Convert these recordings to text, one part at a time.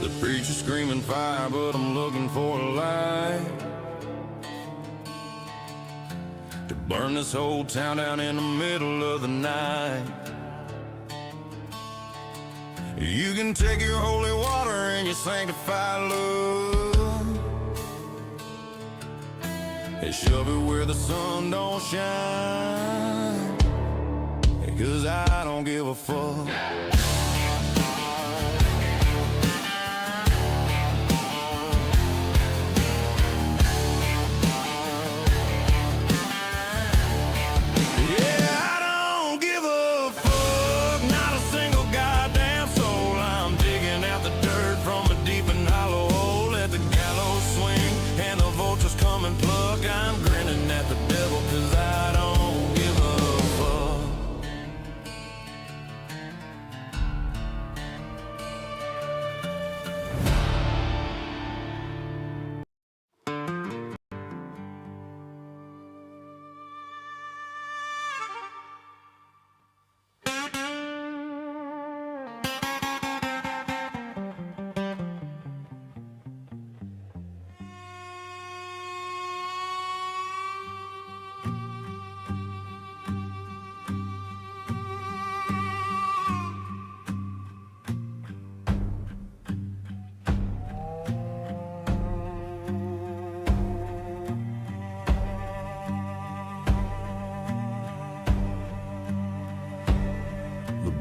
The preacher's screaming fire, but I'm looking for a light to burn this whole town down in the middle of the night. You can take your holy water and your sanctified love and shove it where the sun don't shine, 'cause I don't give a fuck. I'm grinning at the devil 'cause I don't give a fuck.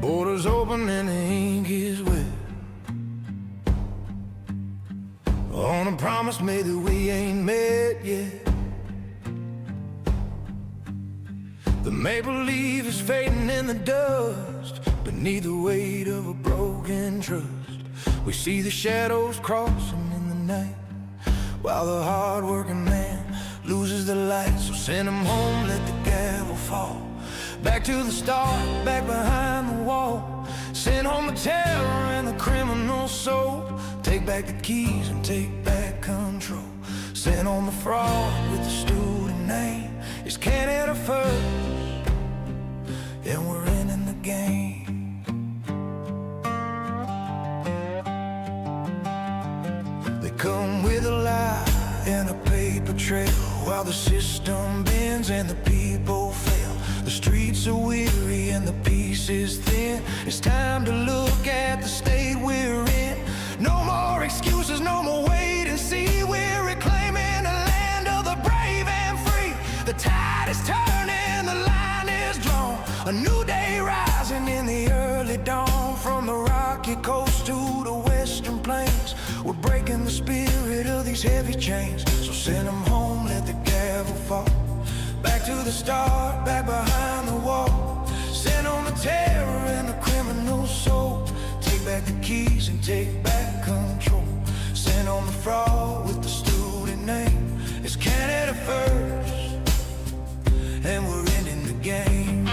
Borders open and the ink is wet on a promise made that we ain't met yet. The maple leaf is fading in the dust beneath the weight of a broken trust. We see the shadows crossing in the night while the hard-working man loses the light. So send him home, let the gavel fall. Back to the start, back behind the wall. Send home the terror and the criminal soul. Take back the keys and take back control. Send home the fraud with the student name. It's Canada first, and we're in the game. They come with a lie and a paper trail while the system bends and the people fail. The streets are weary and the peace is thin. It's time to look at the state we're in. No more excuses, no more wait and see. We're reclaiming the land of the brave and free. The tide is turning, the line is drawn. A new day rising in the early dawn. From the rocky coast to the western plains, we're breaking the spirit of these heavy chains. So send them home, let the gavel fall. Back to the start, back behind the wall. Send on the terror and the criminal soul. Take back the keys and take back control. Send on the fraud with the student name. It's Canada first, and we're ending the game.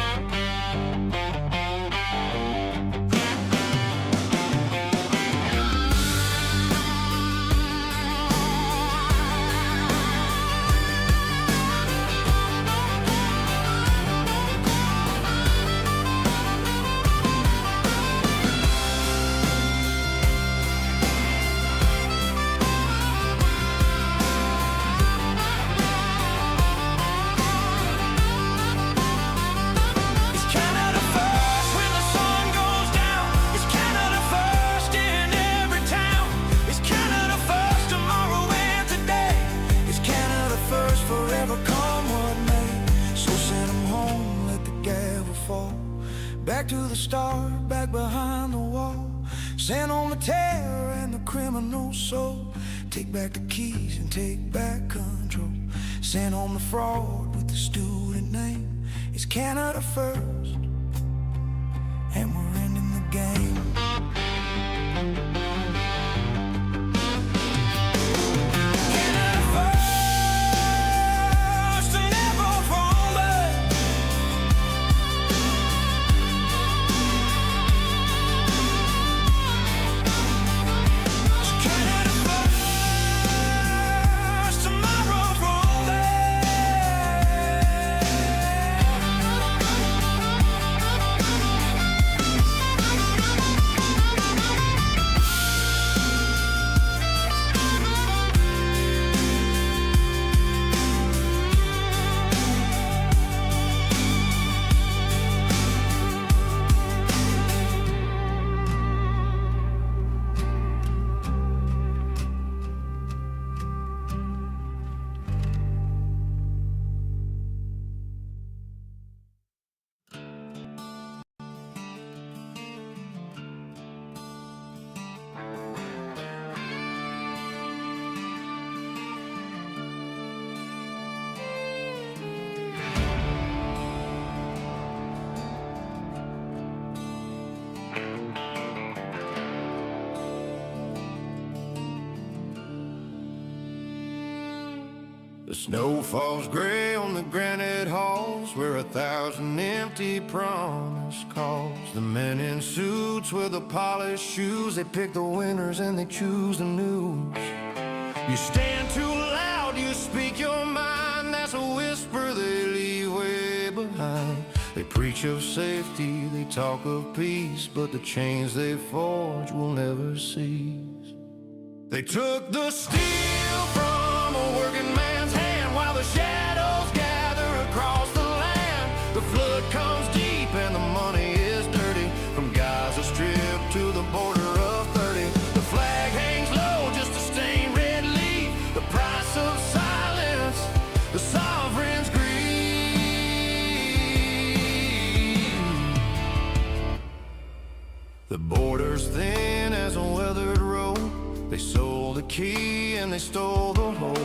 Back to the start, back behind the wall. Send on the terror and the criminal soul. Take back the keys and take back control. Send on the fraud with the student name. It's Canada first, and we're ending the game. The snow falls gray on the granite halls where 1,000 empty promise calls. The men in suits with the polished shoes, they pick the winners and they choose the news. You stand too loud, you speak your mind, that's a whisper they leave way behind. They preach of safety, they talk of peace, but the chains they forge will never cease. They took the steel from a working man's hand while the shadows gather across the land. The flood comes deep and the money is dirty, from Gaza Strip to the border of 30. The flag hangs low, just a stained red leaf, the price of silence, the sovereign's greed. The border's thin as a weathered road. They sold the key and they stole the hole.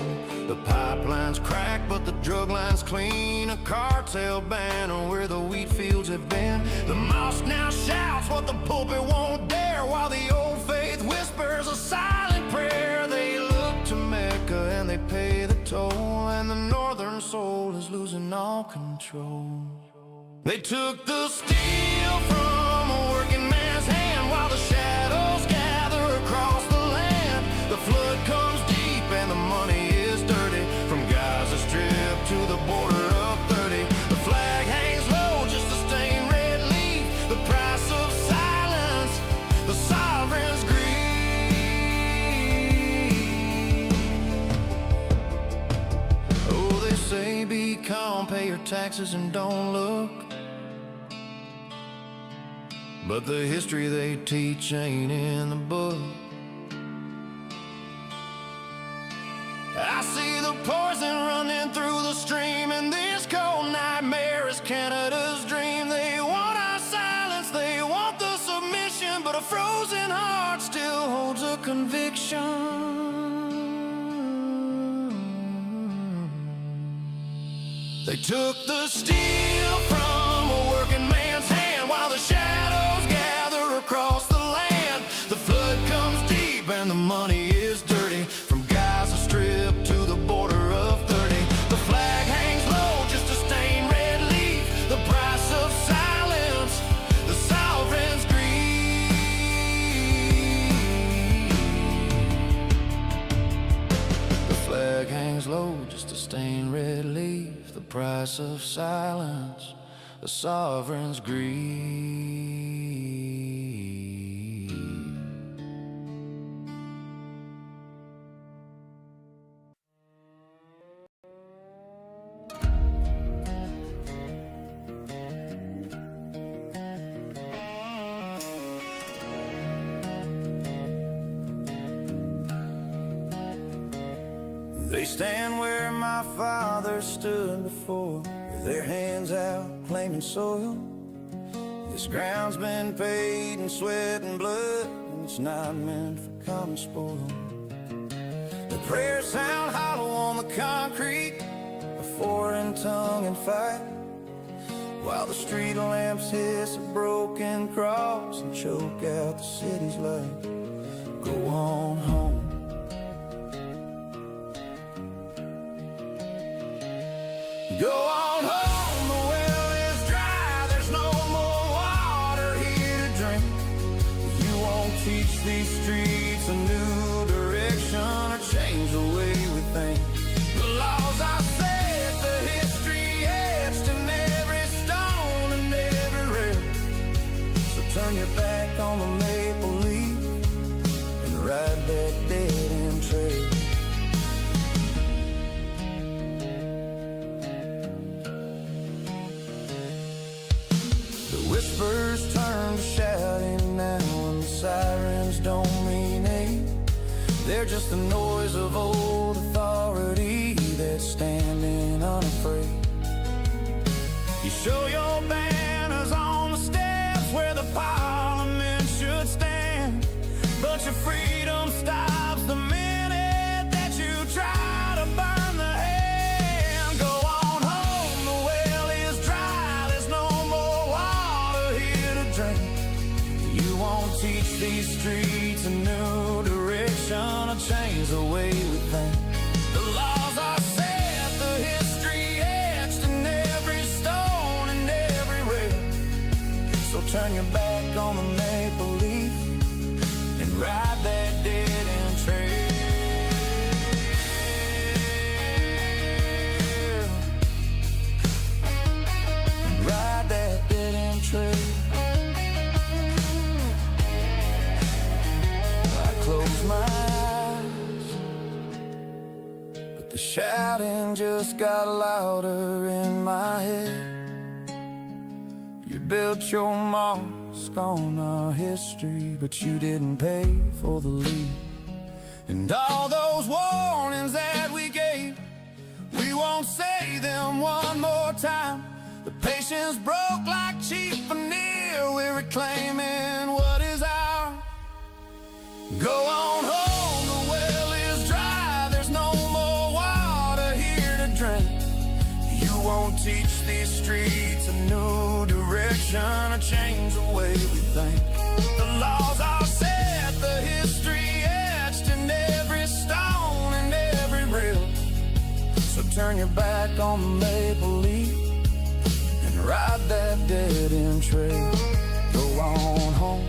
The pipeline's cracked but the drug line's clean. A cartel banner where the wheat fields have been. The mosque now shouts what the pulpit won't dare, while the old faith whispers a silent prayer. They look to Mecca and they pay the toll, and the northern soul is losing all control. They took the steel from a working man's hand while the shadows gather across the land. The flood comes deep and the money is dirty, from Gaza Strip to the border of 30. The flag hangs low, just a stained red leaf, the price of silence, the sovereign's greed. Oh, they say be calm, pay your taxes and don't look, but the history they teach ain't in the book. I see the poison running through the stream, and this cold nightmare is Canada's dream. They want our silence, they want the submission, but a frozen heart still holds a conviction. They took the steel from a working man's hand while the shadows gather across the land. The flood comes deep and the money is dirty, from Gaza Strip to the border of 30. The flag hangs low, just a stained red leaf, the price of silence, the sovereign's greed. The flag hangs low, just a stained red leaf, the price of silence, the sovereign's greed. They stand where my father stood before, with their hands out claiming soil. This ground's been paid in sweat and blood, and it's not meant for common spoil. The prayers sound hollow on the concrete, a foreign tongue and fight, while the street lamps hiss a broken cross and choke out the city's light. Go on home. Go on home, the well is dry, there's no more water here to drink. You won't teach these streets a new direction or change the way we think. The laws are set, the history etched in every stone and every rail. So turn your back on the maple leaf and ride that dead-end trail. Whispers turn to shouting now, and the sirens don't mean aid. They're just the noise of old authority that's standing unafraid. You show your banners on the steps where the parliament should stand, but your freedom stops the minute that you try to burn the hand. Go on home, the well is dry, there's no more water here to drink. You won't teach these streets a new direction or change the way we think. The laws are set, my eyes, but the shouting just got louder in my head. You built your mosque on our history, but you didn't pay for the lead. And all those warnings that we gave, we won't say them one more time. The patience broke like cheap veneer. We're reclaiming what is ours. Go on home, the well is dry. There's no more water here to drink. You won't teach these streets a new direction or change the way we think. The laws are set, the history etched in every stone and every rail. So turn your back on the maple leaf and ride that dead-end trail. Go on home,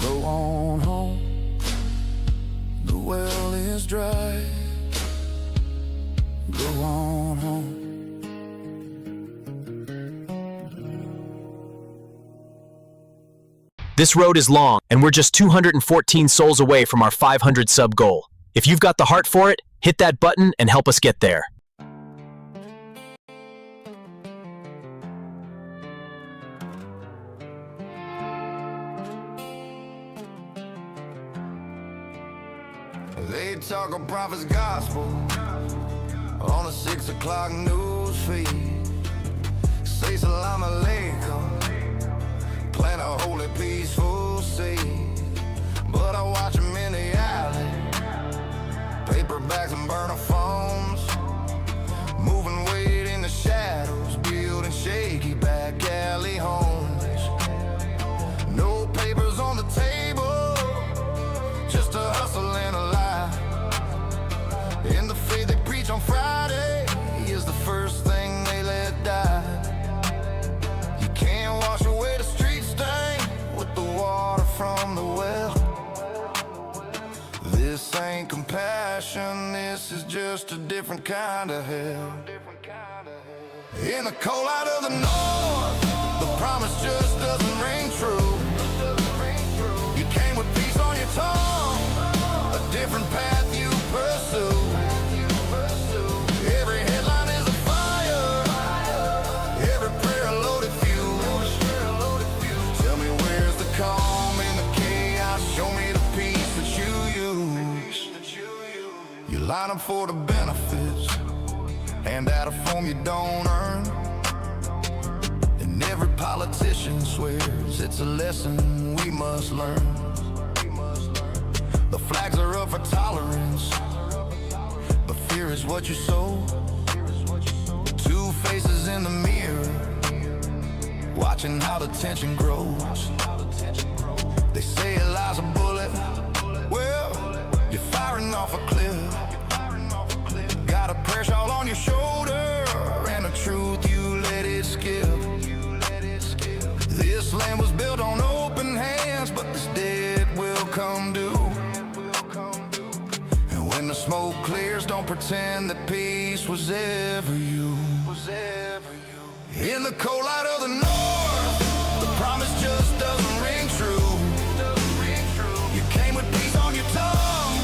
go on home. The well is dry. Go on home. This road is long, and we're just 214 souls away from our 500 sub goal. If you've got the heart for it, hit that button and help us get there. They talk of prophet's gospel on the 6 o'clock news feed. Say salam alaikum, plant a holy peaceful seed. But I watch them in the alley, paperbacks and burner phones, moving weight in the shadows, building shaky back alley homes. No papers on the table, just a hustle and a lie. And the faith they preach on Friday is the first thing they let die. You can't wash away the street stain with the water from the well. This ain't compassion, this is just a different kind of hell. In the cold light of the north, the promise just doesn't ring true. You came with peace on your tongue, a different path you pursue. Every headline is a fire, every prayer a loaded fuse. Tell me where's the calm in the chaos, show me the peace that you use. You line up for the benefits, hand out a form you don't earn. And every politician swears it's a lesson we must learn. The flags are up for tolerance, but fear is what you sow. Two faces in the mirror, watching how the tension grows. They say a lie's a bullet, well, you're firing off a cliff. Got a prayer shawl on your shoulder, and the truth you let it skip. This land was built on open hands, but this debt will come due. And when the smoke clears, don't pretend that peace was ever you. In the cold light of the north, the promise just doesn't ring true. You came with peace on your tongue,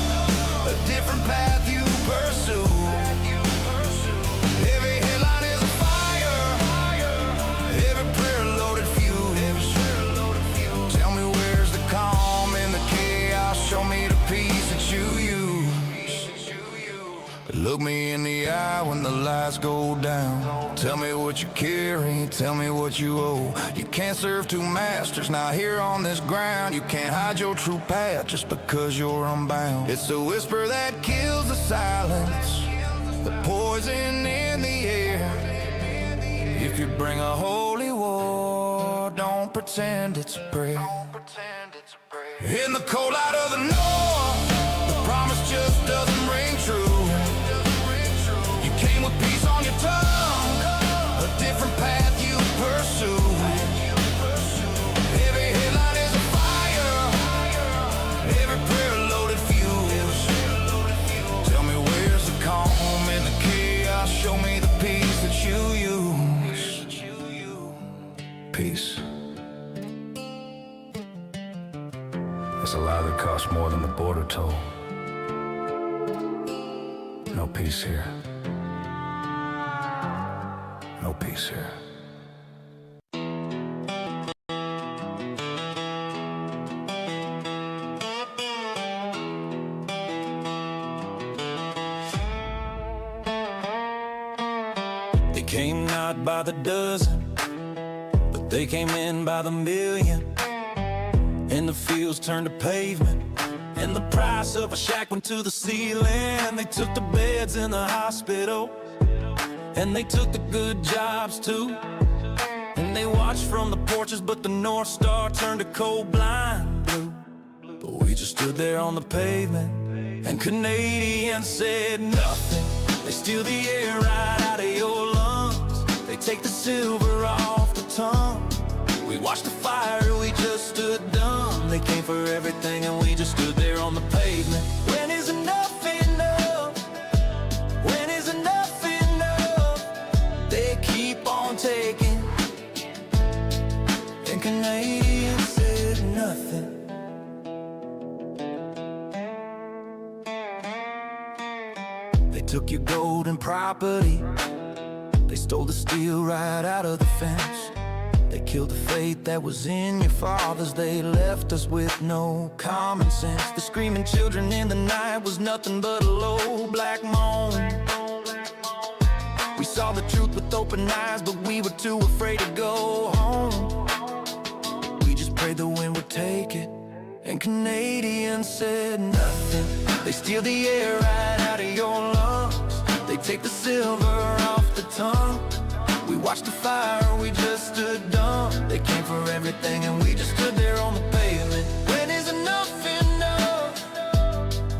a different path you pursue. Every headline is a fire, every prayer a loaded fuse. Tell me where's the calm in the chaos, show me the peace that you use. Look me in the eye when the lights go down. Tell me what you carry, tell me what you owe. You can't serve two masters, now here on this ground. You can't hide your true path just because you're unbound. It's a whisper that kills the silence, the poison in the air. If you bring a holy war, don't pretend it's a prayer. In the cold light of the north, the promise just doesn't ring true. You came with peace on your tongue, a different path you pursue. Every headline is a fire, every prayer a loaded fuse. Tell me where's the calm in the chaos, show me the peace that you use. Peace. It's a lie that cost more than the border toll. No peace here. No peace here. They came not by the dozen, but they came in by the million. And the fields turned to pavement, and the price of a shack went to the ceiling. They took the beds in the hospital, and they took the good jobs too. And they watched from the porches, but the North Star turned to cold blind blue. But we just stood there on the pavement, and Canadians said nothing. They steal the air right out of your lungs. They take the silver off the tongue. We watched the fire, we just stood dumb. They came for everything and we just stood there on the pavement. When is enough enough? When is enough enough? They keep on taking, and Canadians said nothing. They took your gold and property. They stole the steel right out of the fence. They killed the faith that was in your fathers. They left us with no common sense. The screaming children in the night was nothing but a low black moan. We saw the truth with open eyes, but we were too afraid to go home. We just prayed the wind would take it, and Canadians said nothing. They steal the air right out of your lungs. They take the silver off the tongue. We watched the fire, we just stood dumb. They came for everything and we just stood there on the pavement. When is enough enough?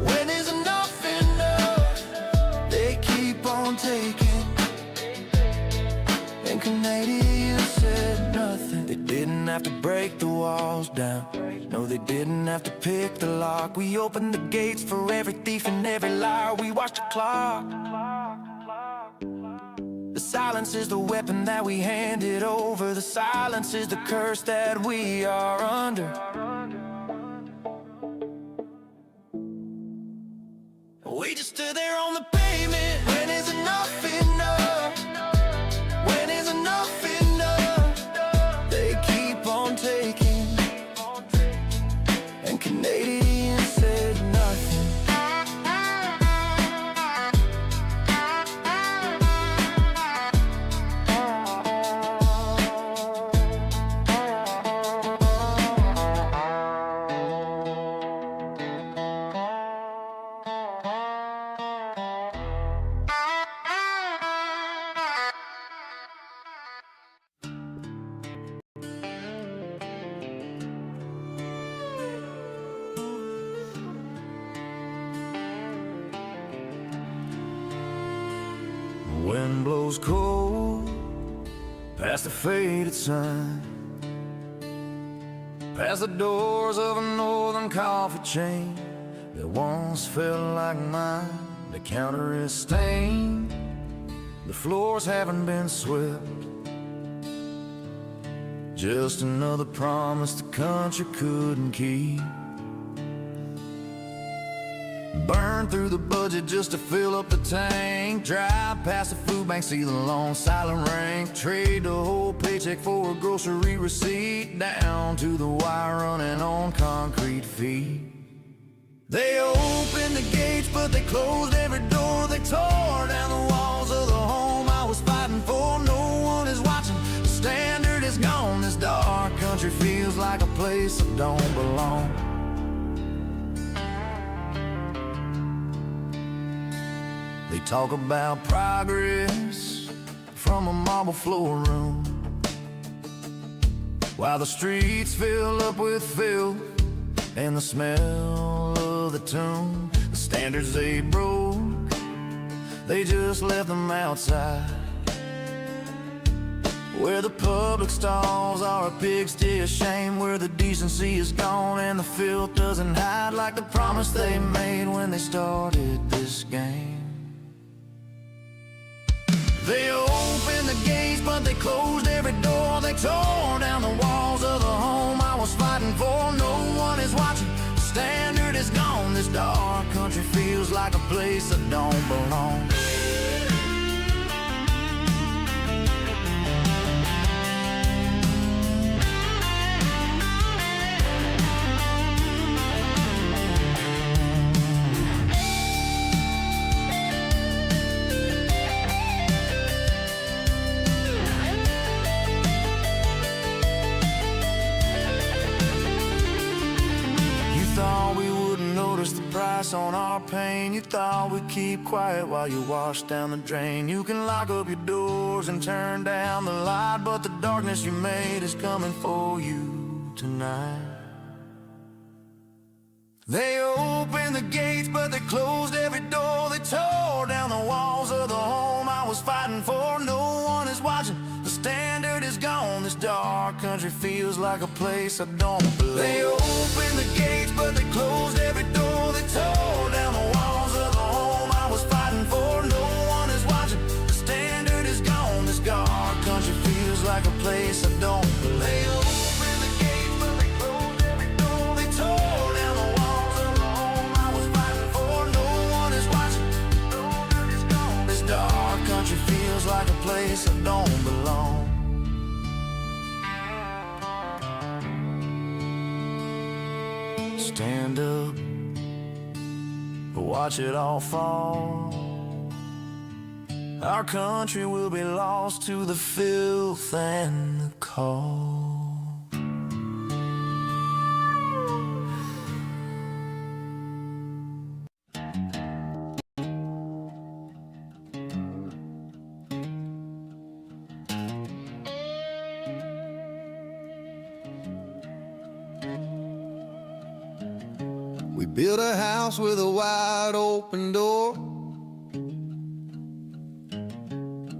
When is enough enough? They keep on taking, and Canadians said nothing. They didn't have to break the walls down. No, they didn't have to pick the lock. We opened the gates for every thief and every liar. We watched the clock. The silence is the weapon that we handed over. The silence is the curse that we are under. We just stood there on the pavement. When is enough enough? When is enough enough? They keep on taking, and Canadians said nothing. Wind blows cold past the faded sun, past the doors of a northern coffee chain that once felt like mine. The counter is stained, the floors haven't been swept. Just another promise the country couldn't keep. Burn through the budget just to fill up the tank. Drive past the food bank, see the long silent rank. Trade the whole paycheck for a grocery receipt. Down to the wire running on concrete feet. They opened the gates but they closed every door. They tore down the walls of the home I was fighting for. No one is watching, the standard is gone. This dark country feels like a place that don't belong. They talk about progress from a marble floor room, while the streets fill up with filth and the smell of the tomb. The standards they broke, they just left them outside. Where the public stalls are a pigsty of shame, where the decency is gone and the filth doesn't hide, like the promise they made when they started this game. They opened the gates, but they closed every door. They tore down the walls of the home I was fighting for. No one is watching, the standard is gone. This dark country feels like a place that don't belong. On our pain, you thought we'd keep quiet while you wash down the drain. You can lock up your doors and turn down the light, but the darkness you made is coming for you tonight. They opened the gates, but they closed every door. They tore down the walls of the home I was fighting for. No one is watching, the standard is gone. This dark country feels like a place I don't belong. They opened the gates, but they closed every door. They tore down the walls of the home I was fighting for. No one is watching, the standard is gone. This dark country feels like a place I don't belong. They opened the gates, but they closed every door. They tore down the walls of the home I was fighting for. No one is watching, the standard is gone. This dark country feels like a place I don't belong. Stand up, watch it all fall. Our country will be lost to the filth and the cold. We built a house with a wide open door,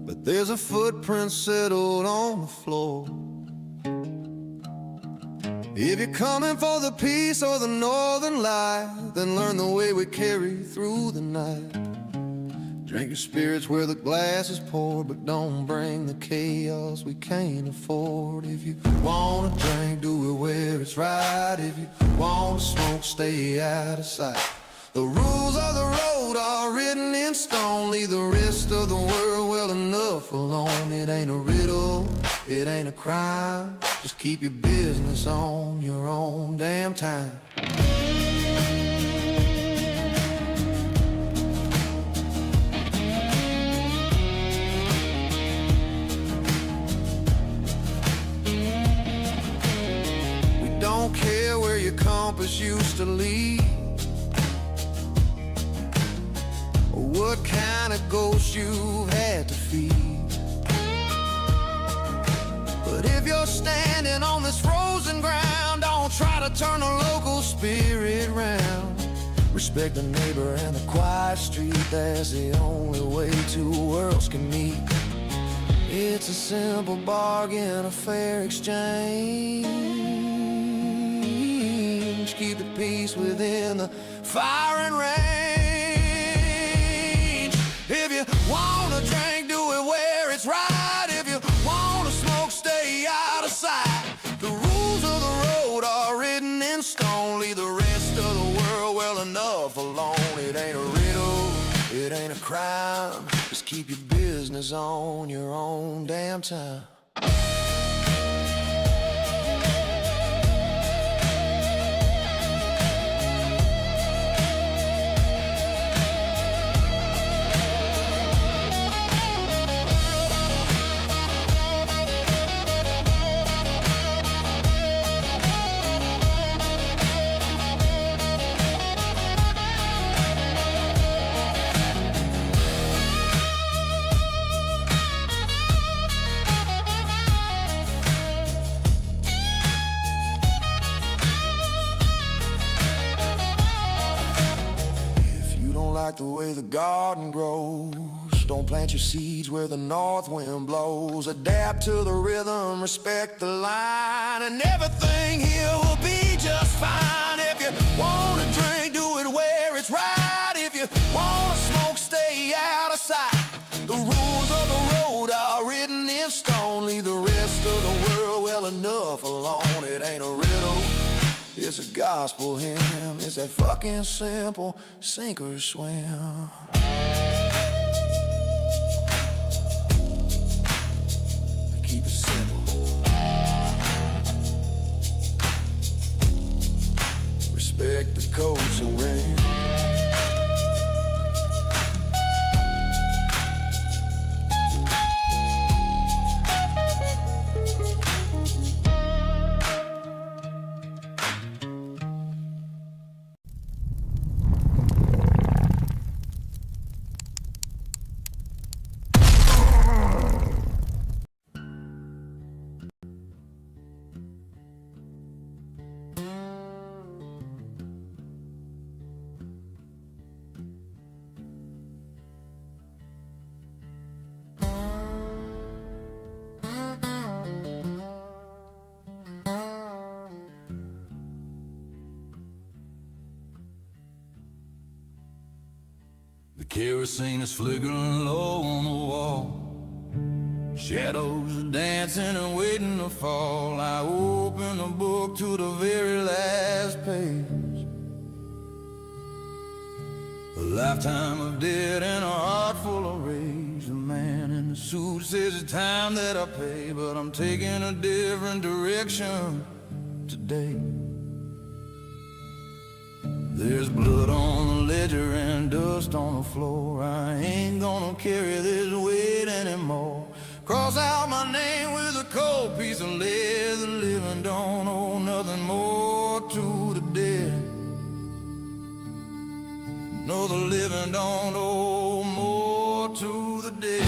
but there's a footprint settled on the floor. If you're coming for the peace or the northern light, then learn the way we carry through the night. Drink your spirits where the glass is poured, but don't bring the chaos we can't afford. If you wanna drink, do it where it's right. If you wanna smoke, stay out of sight. The rules of the road are written in stone. Leave the rest of the world well enough alone. It ain't a riddle, it ain't a crime. Just keep your business on your own damn time. Don't care where your compass used to lead, or what kind of ghost you've had to feed. But if you're standing on this frozen ground, don't try to turn the local spirit round. Respect the neighbor and the quiet street. That's the only way two worlds can meet. It's a simple bargain, a fair exchange. Keep the peace within the firing range. If you wanna drink, do it where it's right. If you wanna smoke, stay out of sight. The rules of the road are written in stone. Leave the rest of the world well enough alone. It ain't a riddle, it ain't a crime. Just keep your business on your own damn time. The way the garden grows, don't plant your seeds where the north wind blows. Adapt to the rhythm, respect the line, and everything here will be just fine. If you wanna drink, do it where it's right. If you wanna smoke, stay out of sight. The rules of the road are written in stone. Leave the rest of the world well enough alone. It ain't a riddle, It's a gospel hymn. It's that fucking simple, sink or swim. Keep it simple. Respect the codes and rain. The kerosene is flickering low on the wall. Shadows are dancing and waiting to fall. I open the book to the very last page. A lifetime of debt and a heart full of rage. The man in the suit says it's time that I pay, but I'm taking a different direction today. There's blood on the ledger and dust on the floor. I ain't gonna carry this weight anymore. Cross out my name with a cold piece of lead. The living don't owe nothing more to the dead. No, the living don't owe more to the dead.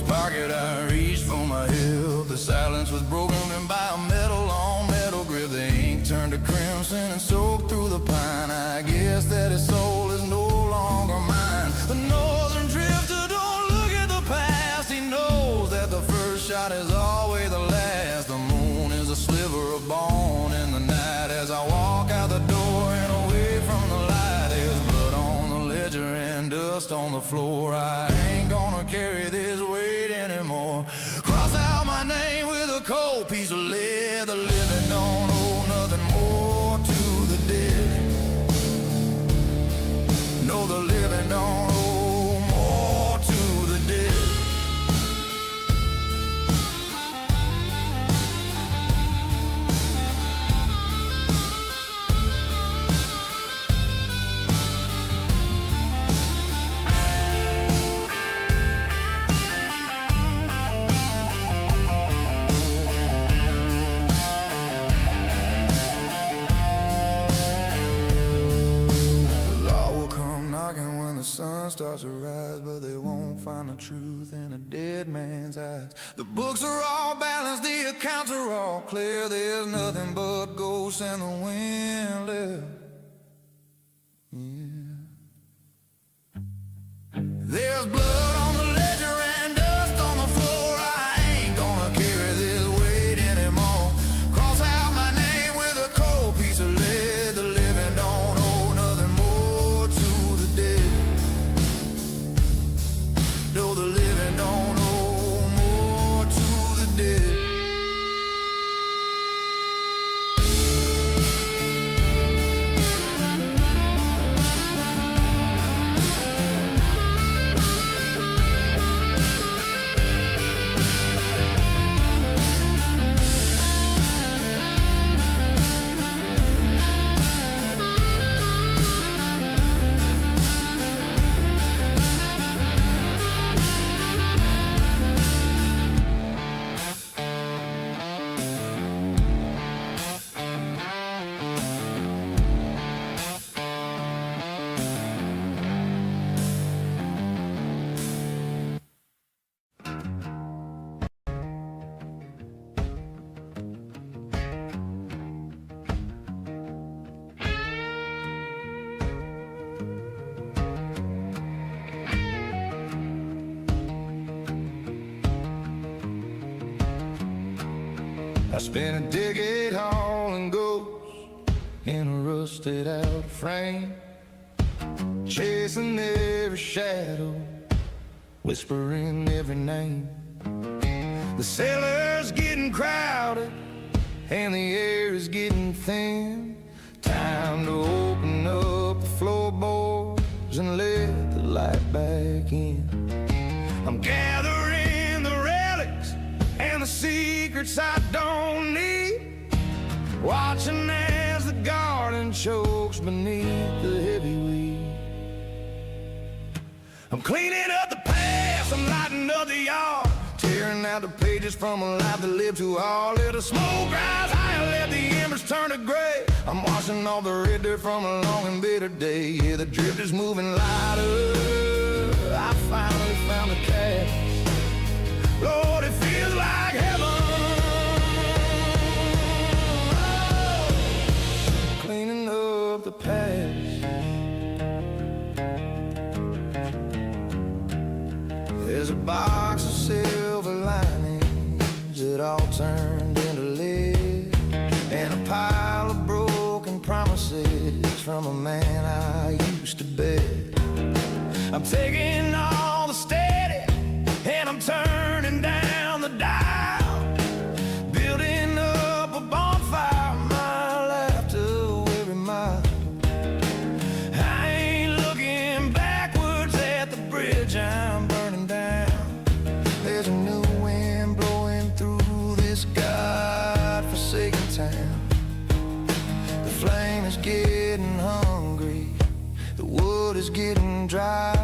Pocket, I reached for my hip. The silence was broken by a metal on metal grip. The ink turned to crimson and soaked through the pine. I guess that his soul is no longer mine. The northern drifter don't look at the past. He knows that the first shot is always the last. The moon is a sliver of bone in the night. As I walk out the door and away from the light, there's blood on the ledger and dust on the floor. I ain't gonna carry this weight anymore. Cross out my name with a cold piece of lead. The living don't owe nothing more to the dead. No, the living don't owe more to the dead. Sun starts to rise, but they won't find the truth in a dead man's eyes. The books are all balanced, the accounts are all clear. There's nothing but ghosts and the wind left. Yeah. There's blood on the ledger and dust on the floor. I ain't gonna carry this weight anymore. Cross out my name with a cold piece of lead. The living don't owe nothing more to the dead. No, the living don't owe more to the dead. I spent a decade hauling ghosts in a rusted out frame. chasing every shadow, whispering every name. The cellar's getting crowded and the air is getting thin. Time to open up the floorboards and let the light back in. I'm gathering the relics and the secrets I don't need, watching as the garden chokes beneath the heavy weed. I'm cleaning up the past, I'm lighting up the yard, tearing out the pages from a life that lived too hard. Let the smoke rise high and let the embers turn to gray. I'm washing all the red dirt from a long and bitter day. Yeah, the drift is moving lighter. I finally found the cash. Lord, it feels like heaven. Oh, cleaning up the past. There's a box of silver linings that all turned into lead, and a pile of broken promises from a man I used to bet. I'm taking all the steady and I'm turning down the dial, building up a bonfire mile after every mile. I ain't looking backwards at the bridge I'm burning down. There's a new wind blowing through this God-forsaken town. The flame is getting hungry, the wood is getting dry.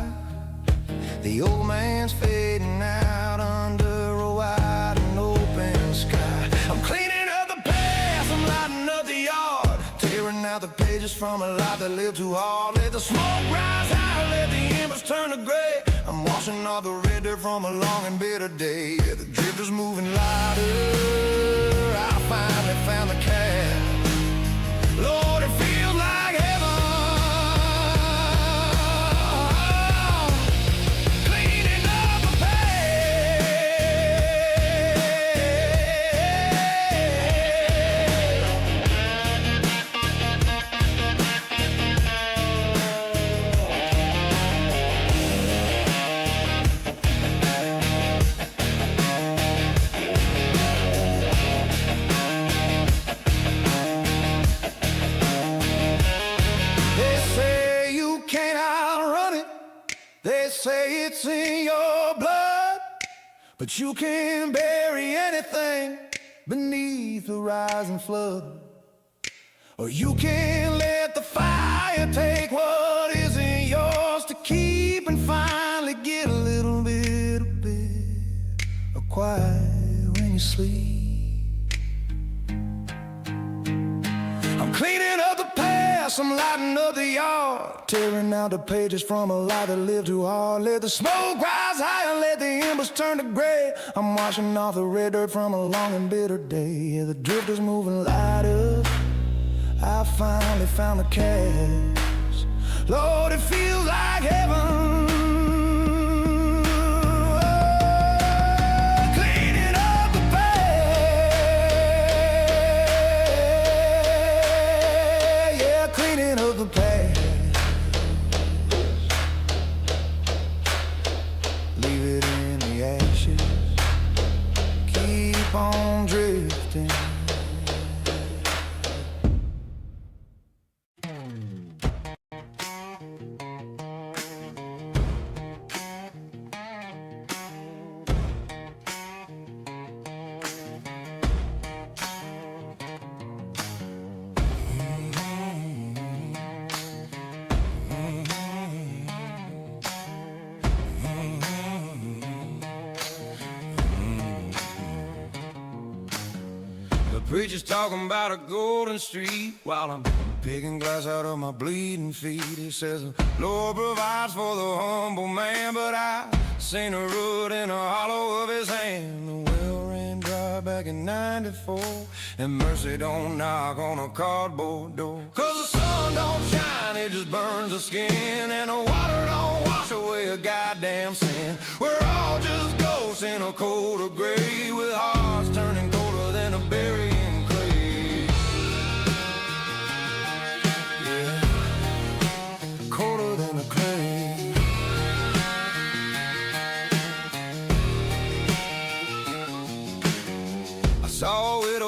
The old man's fading out under a wide and open sky. I'm cleaning up the past, I'm lighting up the yard, tearing out the pages from a life that lived too hard. Let the smoke rise high, let the embers turn to gray. I'm washing all the red dirt from a long and bitter day. Yeah, the drift is moving lighter. I finally found the cash. Lord, it feels like heaven. Cleaning up the past. They say you can't outrun it. They say it's in your blood, but you can bury anything beneath the rising flood. Or you can let the fire take what isn't yours to keep, and finally get a little bit of quiet when you sleep. I'm cleaning up the past, I'm lighting up the yard, tearing out the pages from a life that lived too hard. Let the smoke rise high and let the embers turn to gray. I'm washing off the red dirt from a long and bitter day. Yeah, the drift is moving lighter. I finally found the cash. Lord, it feels like heaven. Oh, cleaning up the past. Yeah, cleaning up the past. Leave it in the ashes. Keep on drifting. Preacher's talking about a golden street while I'm picking glass out of my bleeding feet. He says the Lord provides for the humble man, but I seen a root in the hollow of his hand. The well ran dry back in '94, and mercy don't knock on a cardboard door. 'Cause the sun don't shine, it just burns the skin, and the water don't wash away a goddamn sin. We're all just ghosts in a colder grave, with hearts turning colder than a burying clay. Yeah, colder than a clay.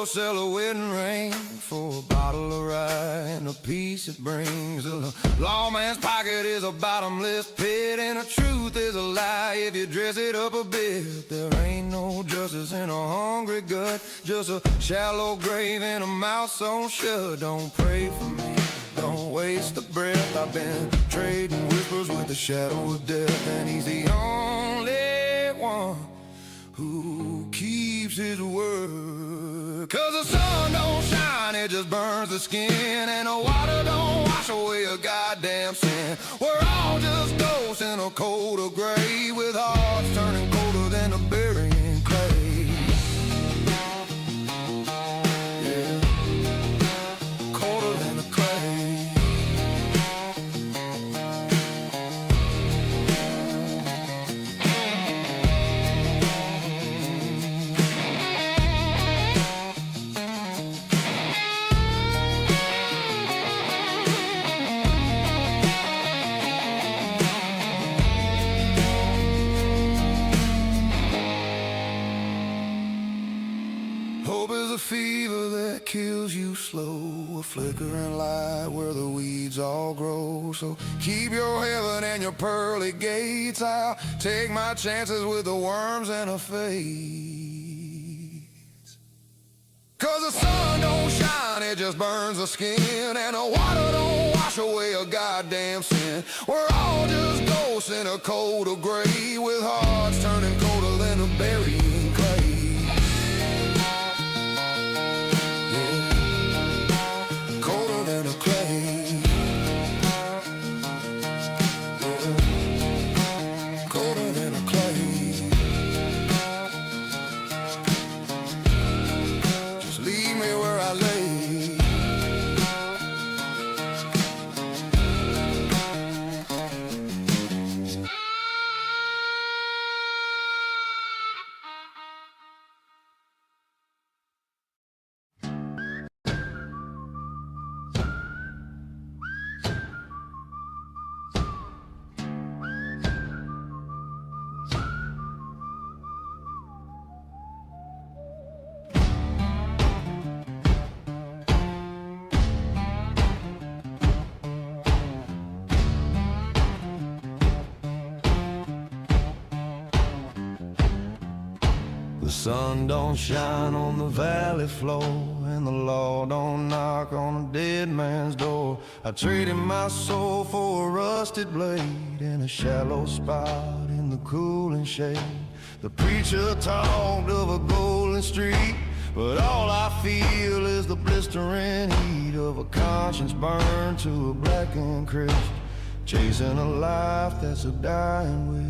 sure sell a wedding ring for a bottle of rye and a piece it brings. The lawman's pocket is a bottomless pit, and the truth is a lie if you dress it up a bit. There ain't no justice in a hungry gut, just a shallow grave and a mouth sewn shut. Don't pray for me, don't waste a breath. I've been trading whispers with the shadow of death, and he's the only one who keeps his word. 'Cause the sun don't shine, it just burns the skin, and the water don't wash away a goddamn sin. We're all just ghosts in a coat of gray, with hearts turning colder than a burying clay. Yeah, colder than a clay. Hope is a fever that kills you slow, a flickering light where the weeds all grow. So keep your heaven and your pearly gates. I'll take my chances with the worms and the fates. 'Cause the sun don't shine, it just burns the skin, and the water don't wash away a goddamn sin. We're all just ghosts in a coat of gray, with hearts turning colder than a burying clay. The sun don't shine on the valley floor, and the law don't knock on a dead man's door. I traded my soul for a rusted blade in a shallow spot in the cooling shade. The preacher talked of a golden street, but all I feel is the blistering heat of a conscience burned to a blackened crisp, chasing a life that's a dying wish.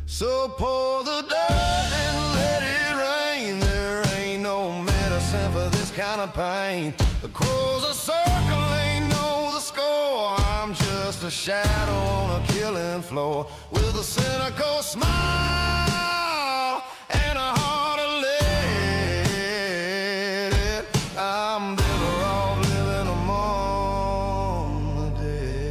So pour the dirt and let it rain. There ain't no medicine for this kind of pain. The crows are circling, know the score. I'm just a shadow on a killing floor, with a cynical smile and a heart of lead. I'm better off living among the dead.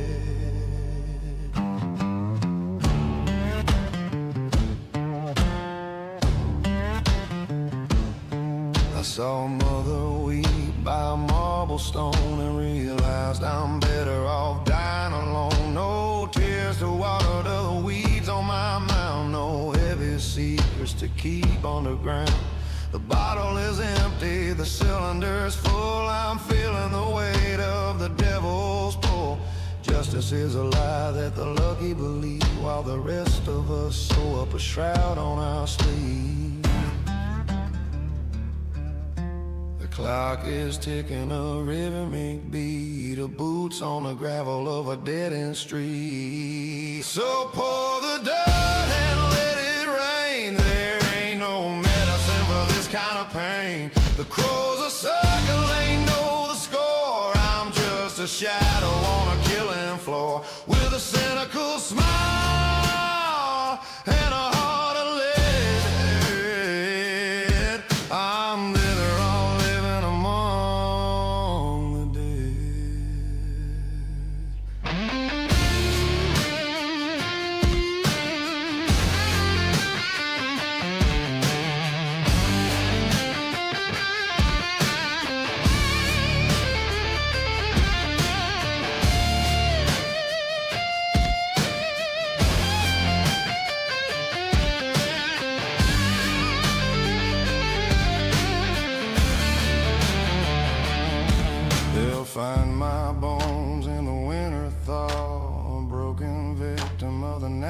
I saw a mother weep by a marble stone and realized I'm better off dying alone. No tears to water the weeds on my mound, no heavy secrets to keep underground. The bottle is empty, the cylinder's full. I'm feeling the weight of the devil's pull. Justice is a lie that the lucky believe, while the rest of us sew up a shroud on our sleeve. The clock is ticking a rhythmic beat of boots on the gravel of a dead-end street. So pour the dirt and let it rain. There ain't no medicine for this kind of pain. The crows are circling, know the score. I'm just a shadow on a killing floor, with a cynical smile and a heart of lead. I'm better off living among the dead.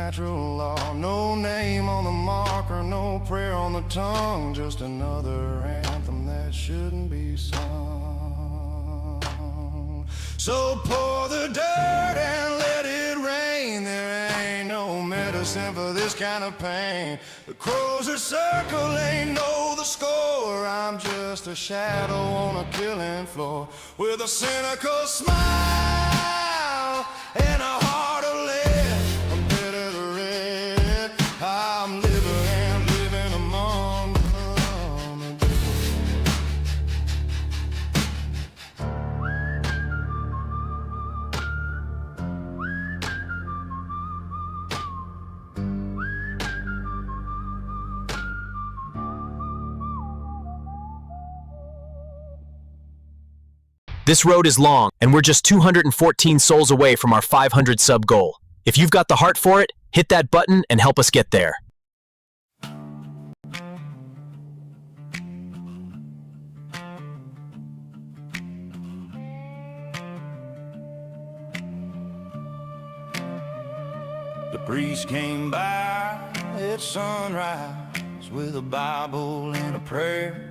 natural law. No name on the marker, no prayer on the tongue, just another anthem that shouldn't be sung. So pour the dirt and let it rain. There ain't no medicine for this kind of pain. The crows are circling, know the score. I'm just a shadow on a killing floor with a cynical smile and a heart of lead. I'm better than red. I'm living and living among the dead. This road is long, and we're just 214 souls away from our 500 sub goal. If you've got the heart for it, hit that button and help us get there. The priest came by at sunrise with a Bible and a prayer.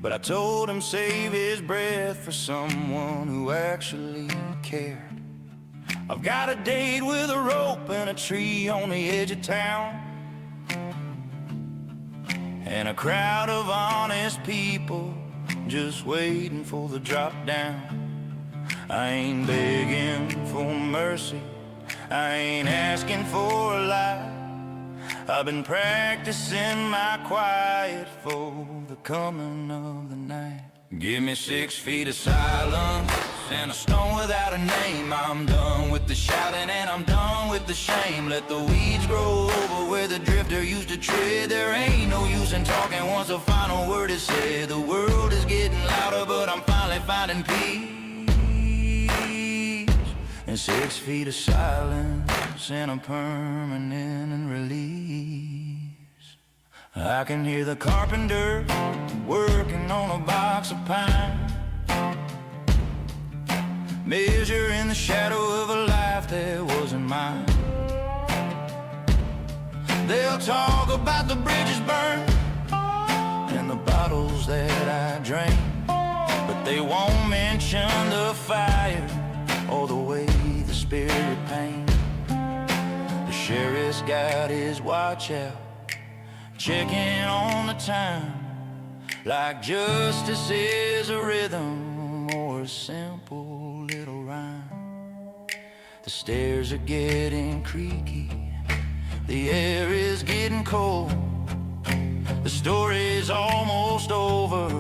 But I told him save his breath for someone who actually cared. I've got a date with a rope and a tree on the edge of town, and a crowd of honest people just waiting for the drop down. I ain't begging for mercy, I ain't asking for a lie. I've been practicing my quiet for the coming of the night. Give me 6 feet of silence and a stone without a name. I'm done with the shouting and I'm done with the shame. Let the weeds grow over where the drifter used to tread. There ain't no use in talking once the final word is said. The world is getting louder, but I'm finally finding peace. And 6 feet of silence and a permanent release. I can hear the carpenter working on a box of pine, measuring the shadow of a life that wasn't mine. They'll talk about the bridges burned and the bottles that I drank, but they won't mention the fire or the way the spirit pain. The sheriff's got his watch out, checking on the time, like justice is a rhythm or a simple little rhyme. The stairs are getting creaky, the air is getting cold. The story's almost over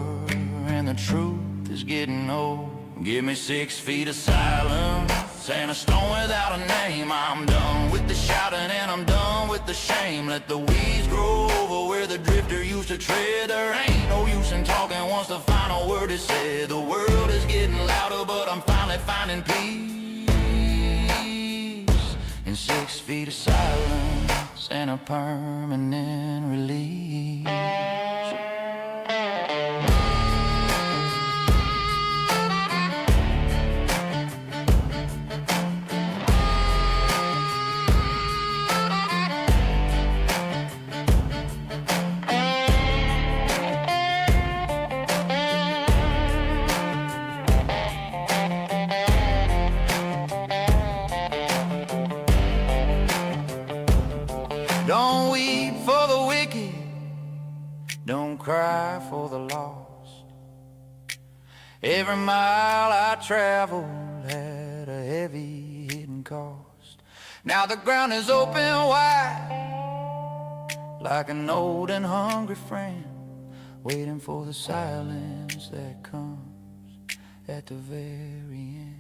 and the truth is getting old. Give me 6 feet of silence and a stone without a name. I'm done with the shouting and I'm done with the shame. Let the weeds grow over where the drifter used to tread. There ain't no use in talking once the final word is said. The world is getting louder, but I'm finally finding peace in 6 feet of silence and a permanent release. Don't weep for the wicked, don't cry for the lost. Every mile I traveled had a heavy hidden cost. Now the ground is open wide, like an old and hungry friend, waiting for the silence that comes at the very end.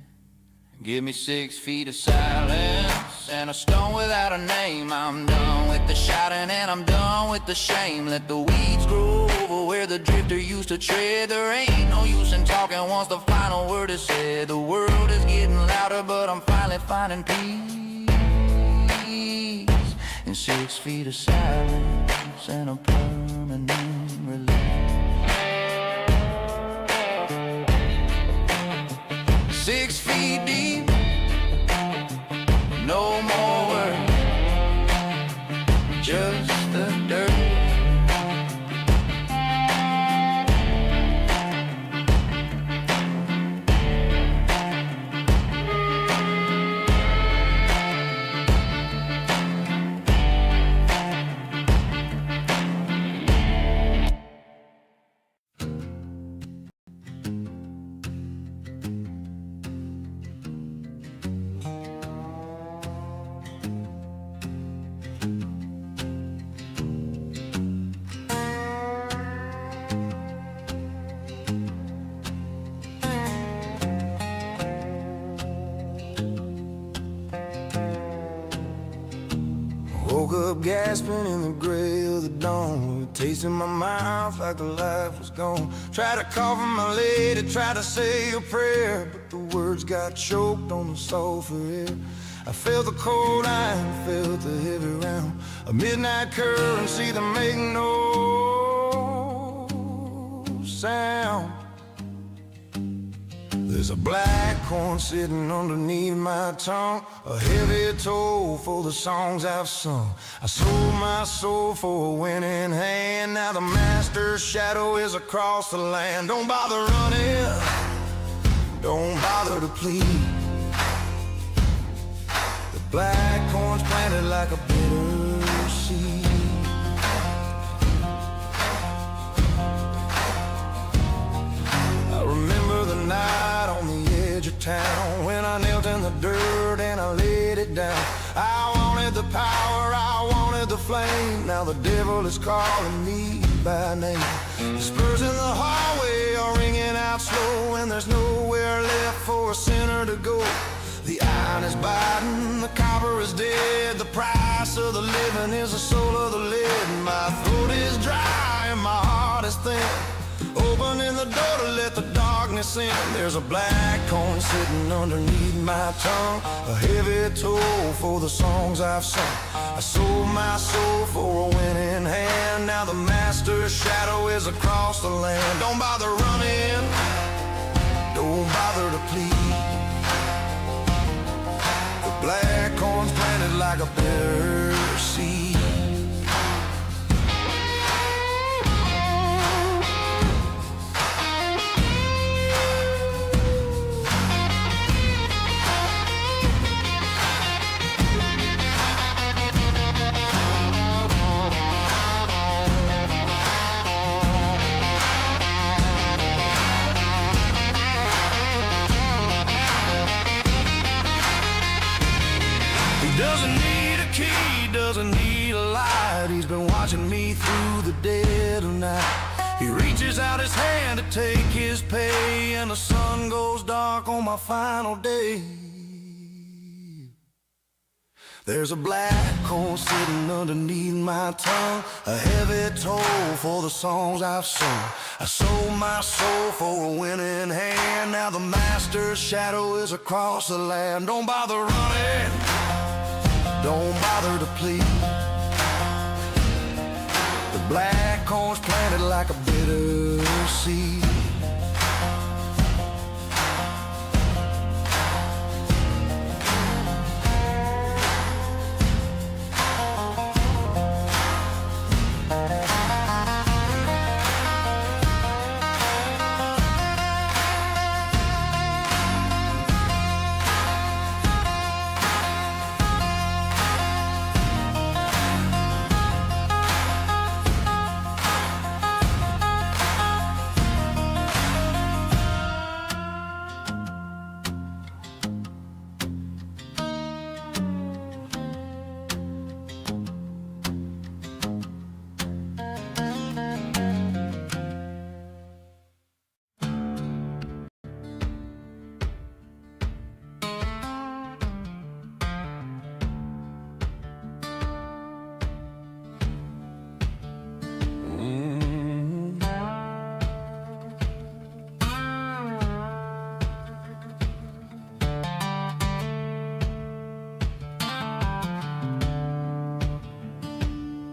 Give me 6 feet of silence and a stone without a name. I'm done with the shouting and I'm done with the shame. Let the weeds grow over where the drifter used to tread. There ain't no use in talking once the final word is said. The world is getting louder, but I'm finally finding peace in 6 feet of silence and a permanent release. 6 feet deep, no more words. Woke up gasping in the gray of the dawn, with a taste in my mouth like the life was gone. Tried to call for my lady, tried to say a prayer, but the words got choked on the sulfur air. I felt the cold iron, felt the heavy round, a midnight currency that make no sound. There's a black horn sitting underneath my tongue, a heavy toll for the songs I've sung. I sold my soul for a winning hand, now the master's shadow is across the land. Don't bother running, don't bother to plead. The black corn's planted like a bitter seed. I remember the night on the edge of town, when I knelt in the dirt and I laid it down. I wanted the power, I wanted the flame, now the devil is calling me by name. The spurs in the hallway are ringing out slow, and there's nowhere left for a sinner to go. The iron is biting, the copper is dead, the price of the living is the soul of the lead. My throat is dry and my heart is thin, opening the door to let the darkness in. There's a black horn sitting underneath my tongue, a heavy toll for the songs I've sung. I sold my soul for a winning hand, now the master's shadow is across the land. Don't bother running, don't bother to plead. The black corn's planted like a bitter seed. Doesn't need a key, doesn't need a light. He's been watching me through the dead of night. He reaches out his hand to take his pay, and the sun goes dark on my final day. There's a black hole sitting underneath my tongue, a heavy toll for the songs I've sung. I sold my soul for a winning hand, now the master's shadow is across the land. Don't bother running, don't bother to plead. The black corn's planted like a bitter seed.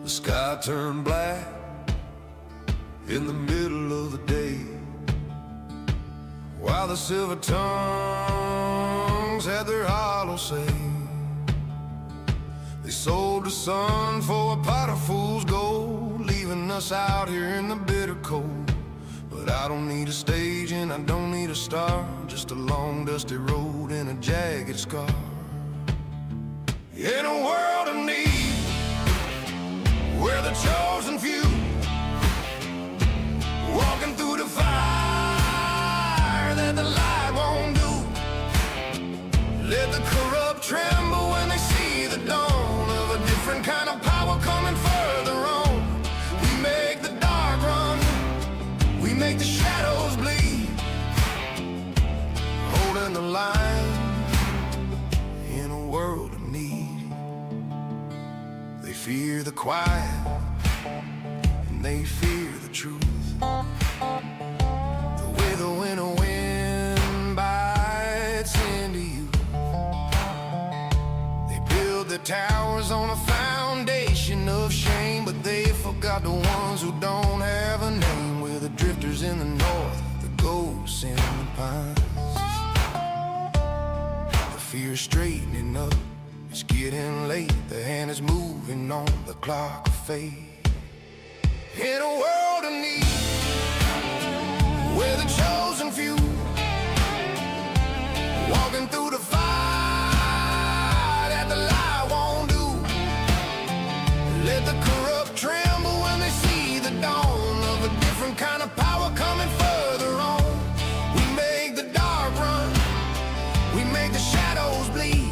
The sky turned black in the middle of the day, while the silver tongues had their hollow say. They sold the sun for a pot of fool's gold, leaving us out here in the bitter cold. But I don't need a stage and I don't need a star, just a long dusty road and a jagged scar. In a world of need, we're the chosen few, walking through the fire that the light won't do. Let the corrupt tremble when they see the dawn of a different kind of power coming further on. We make the dark run, we make the shadows bleed, holding the line the quiet, and they fear the truth. The way the winter wind bites into you. They build their towers on a foundation of shame, but they forgot the ones who don't have a name. We're the drifters in the north, the ghosts in the pines. The fear's straightening up, it's getting late. The hand is moving on the clock of fate. In a world of need, we're the chosen few, walking through the fire that the light won't do. Let the corrupt tremble when they see the dawn of a different kind of power coming further on. We make the dark run, we make the shadows bleed,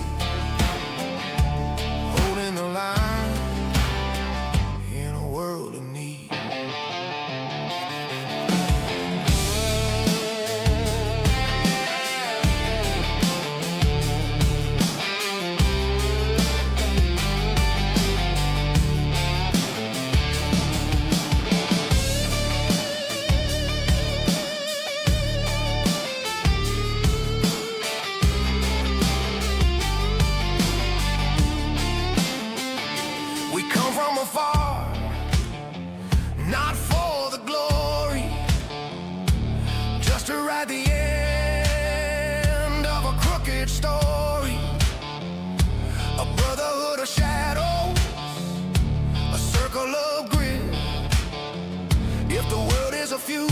holding the line in a world of need. Far, not for the glory, just to write the end of a crooked story. A brotherhood of shadows, a circle of grit. If the world is a fuse,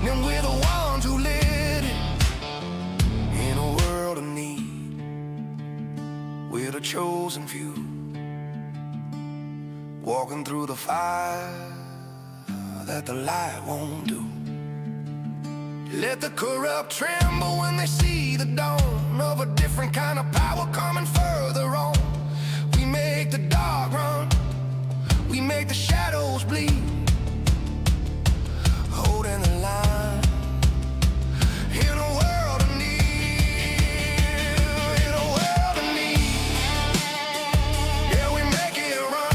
then we're the ones who lit it. In a world of need, we're the chosen few, walking through the fire that the light won't do. Let the corrupt tremble when they see the dawn of a different kind of power coming further on. We make the dark run, we make the shadows bleed, holding the line in a world of need. In a world of need, yeah, we make it run.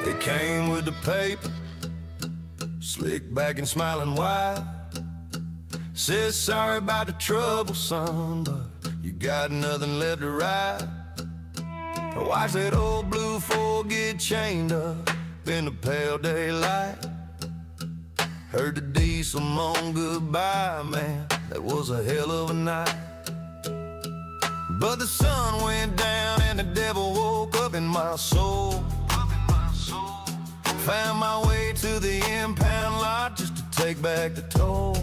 They came with the paper, slick back and smiling wide. Says sorry about the trouble, son, but you got nothing left to ride. Watch that old blue Ford get chained up in the pale daylight. Heard the diesel moan goodbye, man, that was a hell of a night. But the sun went down and the devil woke up in my soul. Found my way to the impound lot just to take back the toll.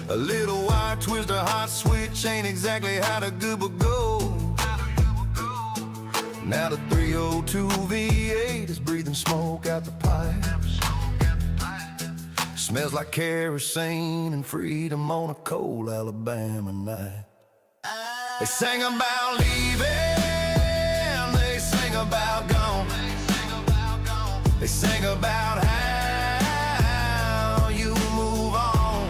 A little wire twister, hot switch ain't exactly how the goober goes. Now the 302 V8 is breathing smoke out the pipe. Smells like kerosene and freedom on a cold Alabama night. They sang about leaving, they sang about gone. They sang about how you move on.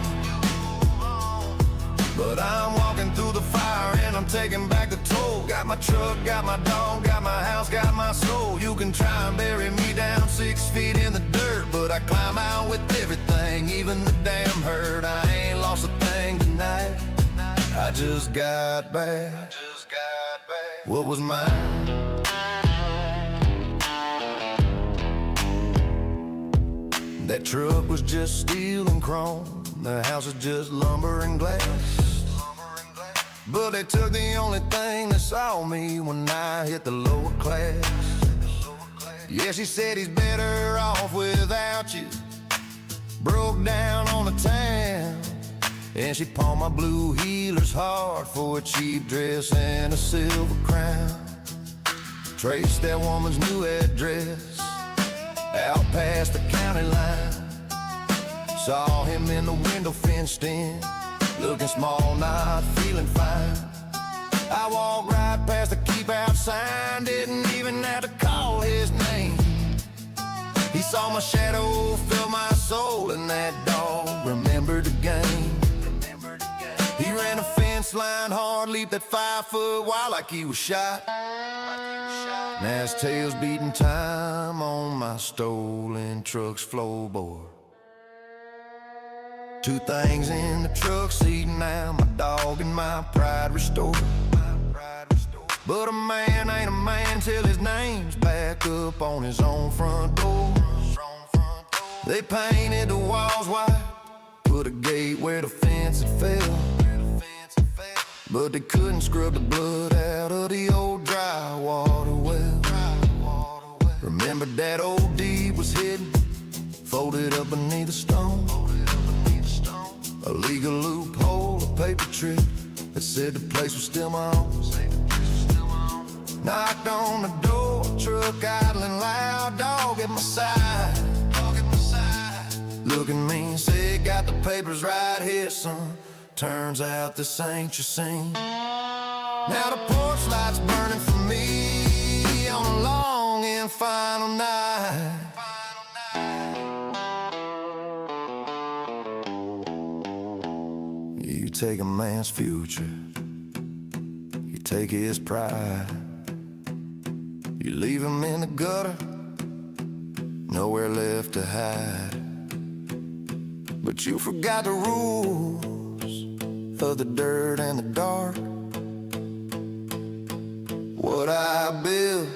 truck, got my dog, got my house, got my soul. You can try and bury me down 6 feet in the dirt, but I climb out with everything, even the damn hurt. I ain't lost a thing tonight, I just got back what was mine. That truck was just steel and chrome, the house was just lumber and glass. But they took the only thing that saw me when I hit the lower class. Yeah, she said he's better off without you. Broke down on the town, and she pawned my blue heelers hard for a cheap dress and a silver crown. Traced that woman's new address out past the county line. Saw him in the window fenced in, looking small, not feeling fine. I walked right past the keep out sign, didn't even have to call his name. He saw my shadow, felt my soul, and that dog remembered the game. He ran a fence line hard, leaped that 5 foot wide like he was shot. Now his tail's beating time on my stolen truck's floorboard. 2 things in the truck seat now, my dog and my pride restored. But a man ain't a man till his name's back up on his own front door. They painted the walls white, put a gate where the fence had fell, but they couldn't scrub the blood out of the old dry water well. Remembered that old deed was hidden, folded up beneath a stone. A legal loophole, a paper trip that said the place was still my own. Knocked on the door, truck idling loud, dog at my side. Looking mean, said got the papers right here, son. Turns out this ain't your scene. Now the porch light's burning for me on a long and final night. You take a man's future, you take his pride. You leave him in the gutter, nowhere left to hide. But you forgot the rules of the dirt and the dark. What I built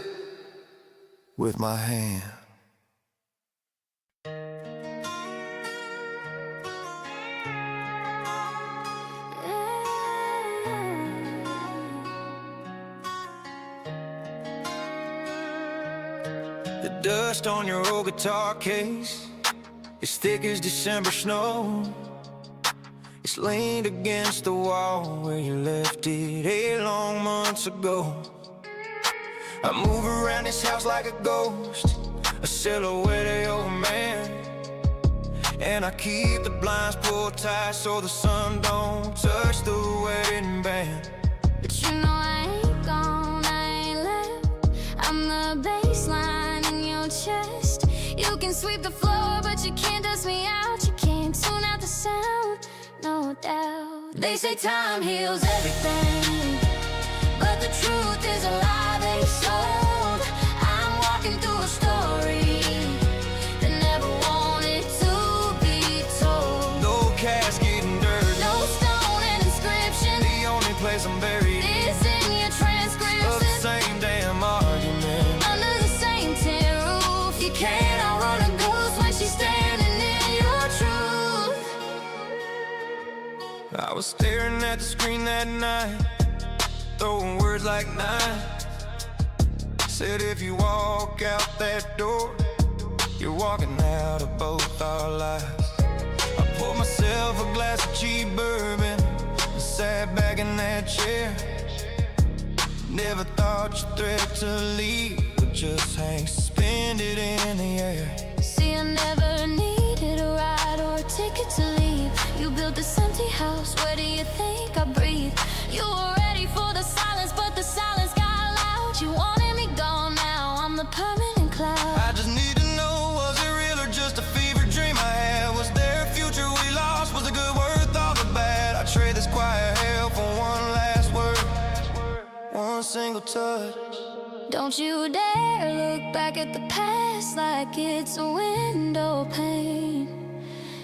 with my hand. The dust on your old guitar case, as thick as December snow. It's leaned against the wall where you left it 8 long months ago. I move around this house like a ghost, a silhouette of your man. And I keep the blinds pulled tight so the sun don't touch the wedding band. But you know I ain't gone, I ain't left. I'm the baseline in your chest. You can sweep the floor, but you can't dust me out. You can't tune out the sound, no doubt. They say time heals everything, but the truth is a lie they sold. I'm walking through a story that never wanted to be told. No casket and dirt, No stone and inscription. the only place I'm buried It's in your of the transcription. same damn argument. Under the same tin roof, you can't outrun a ghost when she's standing in your truth. I was staring at the screen that night, throwing words like knives. Said if you walk out that door, you're walking out of both our lives. I poured myself a glass of cheap bourbon and sat back in that chair. Never thought you threat to leave would just hang suspended in the air. See, I never needed a ride or a ticket to leave. You built this empty house, where do you think I breathe? You were ready for the silence, but the silence got loud. You wanted me gone, now I'm the permanent cloud. I just need to know, was it real or just a fever dream I had? Was there a future we lost? Was the good worth all the bad? I trade this quiet hell for one last word, one single such. Don't you dare look back at the past like it's a window pane.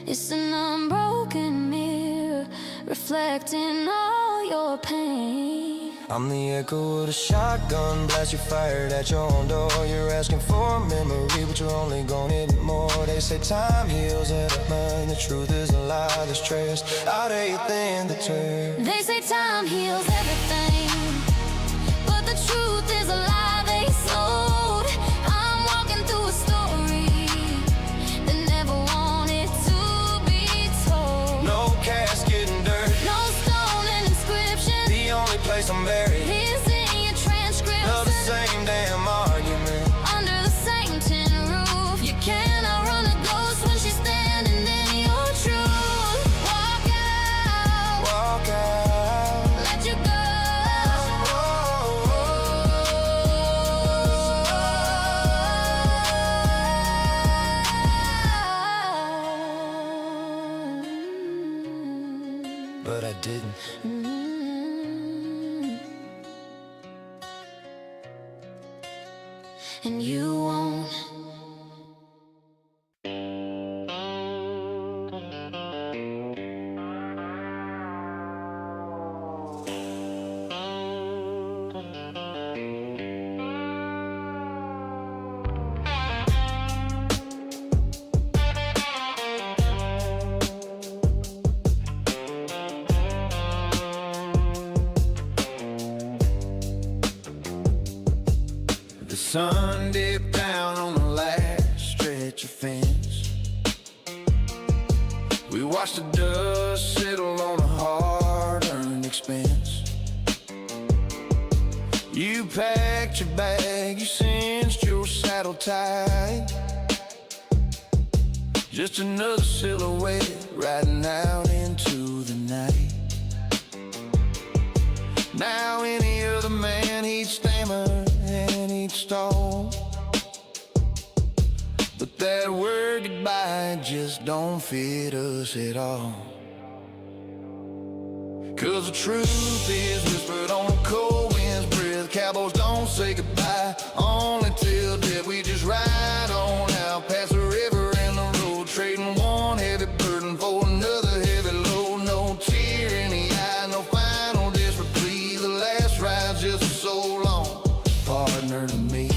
It's an unbroken mirror reflecting all your pain. I'm the echo of the shotgun blast you fired at your own door. You're asking for a memory, but you're only gonna need more. They say time heals everything. The truth is a lie that's traced out everything that turns. They say time heals everything, but the truth is a lie they sold. I'm walking through a story that never wanted to be told. No casket and dirt, No stone and inscription. the only place I'm buried Is in your transcripts of the same damn argument. under the same tin roof. You cannot run a ghost when she's standing in your truth. Walk out, Walk out. let you go. But I didn't. And you won't. The sun dipped down on the last stretch of fence. We watched the dust settle on a hard-earned expense. You packed your bag, you cinched your saddle tight. Just another silhouette riding out into the night. Now any other man, he'd stammer and he'd stall, but that word goodbye just don't fit us at all. 'Cause the truth is whispered on a cold wind's breath. Cowboys don't say goodbye, only till death. We just ride on out past the river and the road, trading one heavy burden for another heavy load. No tear in the eye, no final desperate plea. The last ride's just so long, partner to me.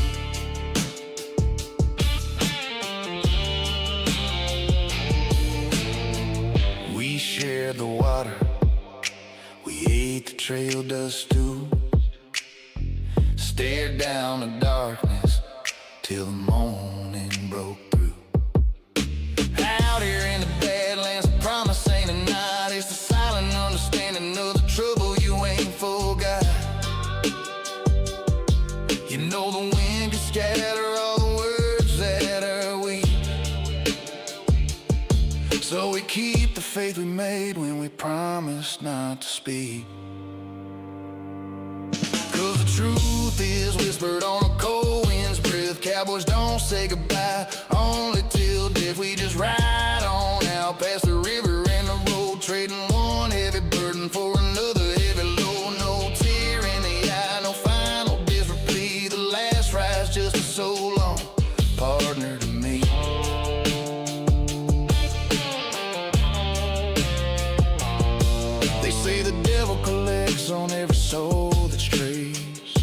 We shared the water, we ate the trail dust stew, stared down the darkness till the morning broke through. Out here in the badlands, the promise ain't a night. It's the silent understanding of the trouble you ain't forgot. You know the wind can scatter all the words that are weak, so we keep the faith we made when we promised not to speak. 'Cause the truth is whispered on a cold wind's breath. Cowboys don't say goodbye, only till death. We just ride on out past the river and the road, trading one heavy burden for another heavy load. No tear in the eye, no final desperate plea. The last ride's just so long, partner to me. They say the devil collects on every soul that's traced,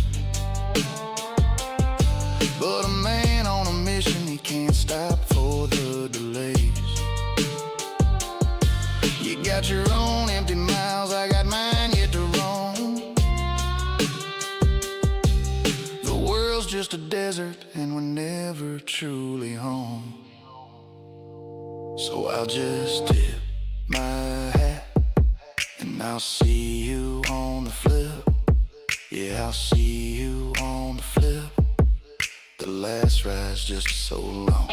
but a man on a mission, he can't stop for the delays. You got your own empty miles, I got mine yet to roam. The world's just a desert and we're never truly home. So I'll just tip my hat and I'll see you on the flip. Yeah, I'll see you on the flip. The last ride's just so long.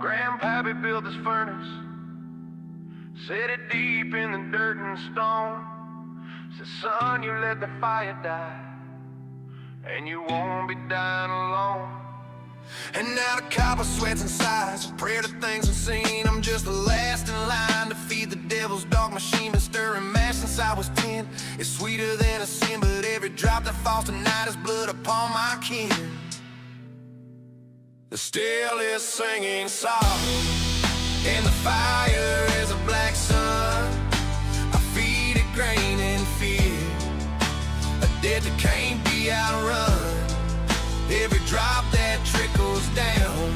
Grandpappy built this furnace, set it deep in the dirt and stone. Said, son, you let the fire die, and you won't be dying alone. And now the copper sweats and sighs, a prayer to things unseen. I'm just the last in line to feed the devil's dog machine. Been stirring mash since I was 10. It's sweeter than a sin, but every drop that falls tonight is blood upon my kin. The still is singing sorrow, and the fire is a black sun. I feed it grain and fear, a debt that can't be outrun. Every drop that trickles down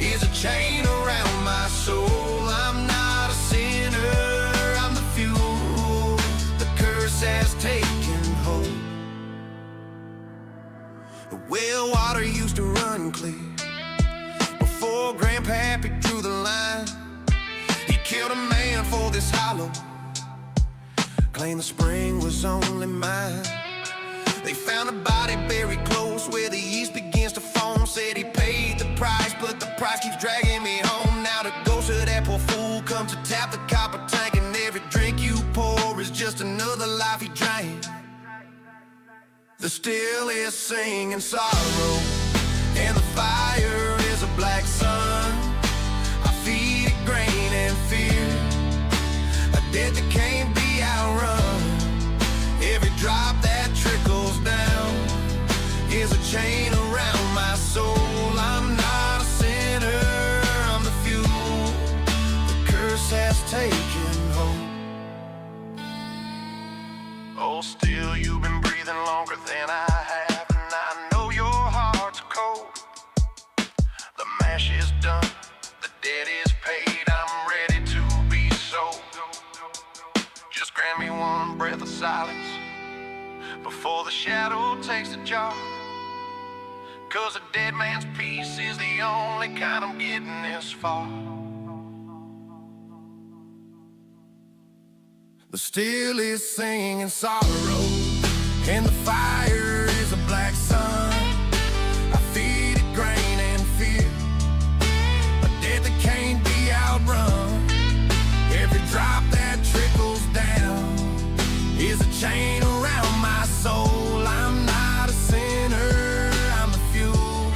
is a chain around my soul. I'm not a sinner, I'm the fuel the curse has taken hold. The well water used to run clear before Grandpappy drew the line. He killed a man for this hollow, claimed the spring was only mine. They found a body buried close where the yeast begins to foam. Said he paid the price, but the price keeps dragging me home. Now the ghost of that poor fool comes to tap the copper tank, and every drink you pour is just another life he drank. The still is singing sorrow, and the fire is a black sun. I feed it grain and fear, a debt that can't be outrun. Every drop that trickles down is a chain around my soul. I'm not a sinner, I'm the fuel the curse has taken hold. Oh, still you've been breathing longer than I have, and I know your heart's cold. The mash is done, the debt is paid, I'm ready to be sold. Just grant me one breath of silence before the shadow takes the jaw, 'cause a dead man's peace is the only kind I'm getting this far. The still is singing sorrow, and the fire is a black sun. I feed it grain and fear, a debt that can't be outrun. Every drop that trickles down is a chain around my soul. I'm not a sinner, I'm the fuel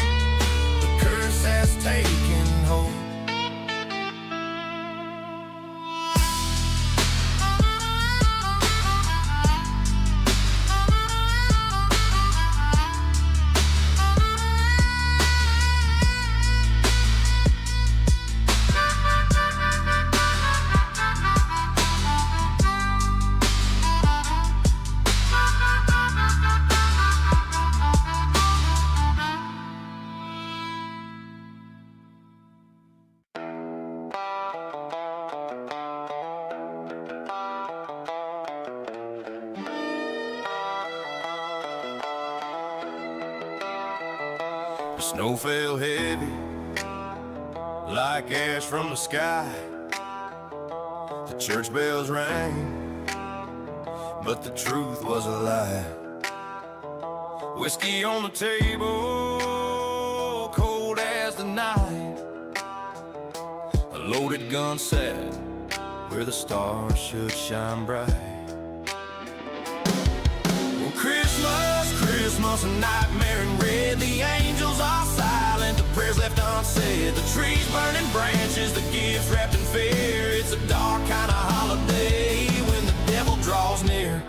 the curse has taken hold. The snow fell heavy like ash from the sky. The church bells rang, but the truth was a lie. Whiskey on the table, cold as the night. A loaded gun sat where the stars should shine bright. Well, Christmas, Christmas, a nightmare in red. The angels are silent, the prayers left unsaid. The trees burning branches, the gifts wrapped in fear. It's a dark kind of holiday when the devil draws near.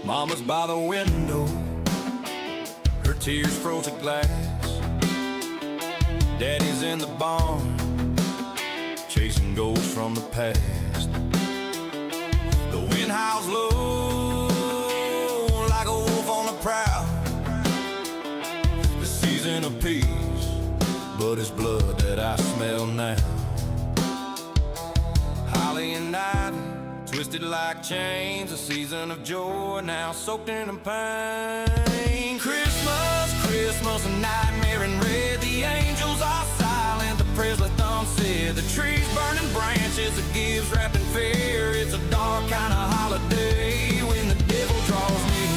Mama's by the window, her tears froze to glass. Daddy's in the barn, chasing ghosts from the past. The wind howls low like a wolf on the prowl. The season of peace, but it's blood that I smell now. Holly and ivy, twisted like chains, a season of joy now soaked in pain. Christmas, Christmas, a nightmare in red. The angels are silent, the prayers left unsaid. The trees burning branches, the gifts wrapped in fear. It's a dark kind of holiday when the devil draws near.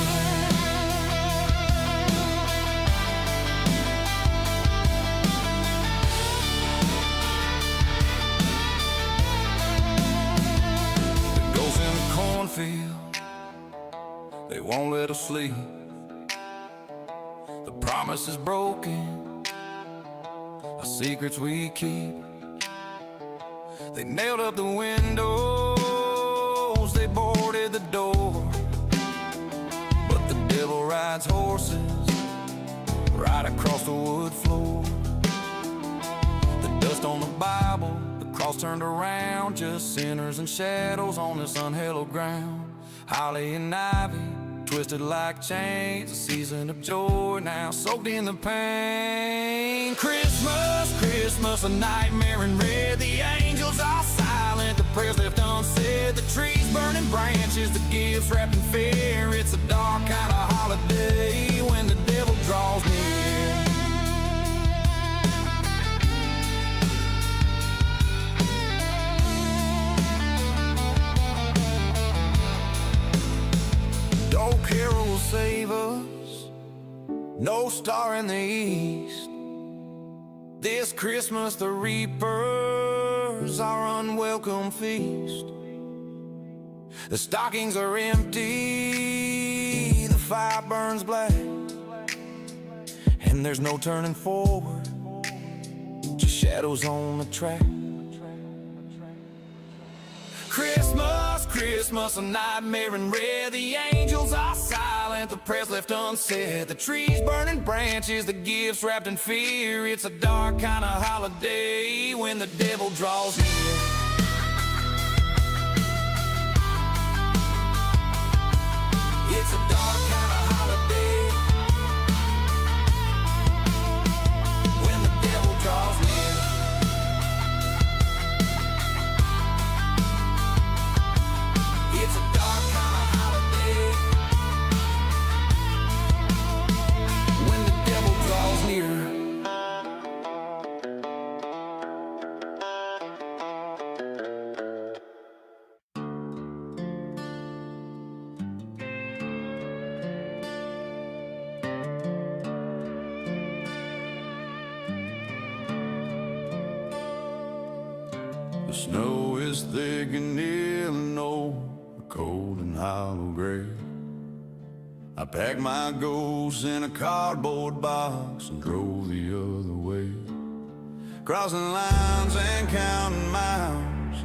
sleep. The promise is broken, our secrets we keep. They nailed up the windows, they boarded the door, but the devil rides horses right across the wood floor. The dust on the Bible, the cross turned around, just sinners and shadows on this unhallowed ground. Holly and ivy, twisted like chains, a season of joy now soaked in the pain. Christmas, Christmas, a nightmare in red. The angels are silent, the prayers left unsaid. The trees burning branches, the gifts wrapped in fear. It's a dark kind of holiday when the devil draws near. No carol will save us, no star in the east. This Christmas the reapers our unwelcome feast. The stockings are empty, the fire burns black, and there's no turning forward, just shadows on the track. Christmas, Christmas, a nightmare in red. The angels are silent, the prayers left unsaid. The trees burning branches, the gifts wrapped in fear. It's a dark kind of holiday when the devil draws near. It's a dark kind of holiday when the devil draws near. It's a dark kind of holiday when the devil draws near. The snow is thick in Illinois, cold and hollow gray. I packed my ghosts in a cardboard box and drove the other way, crossing lines and counting miles,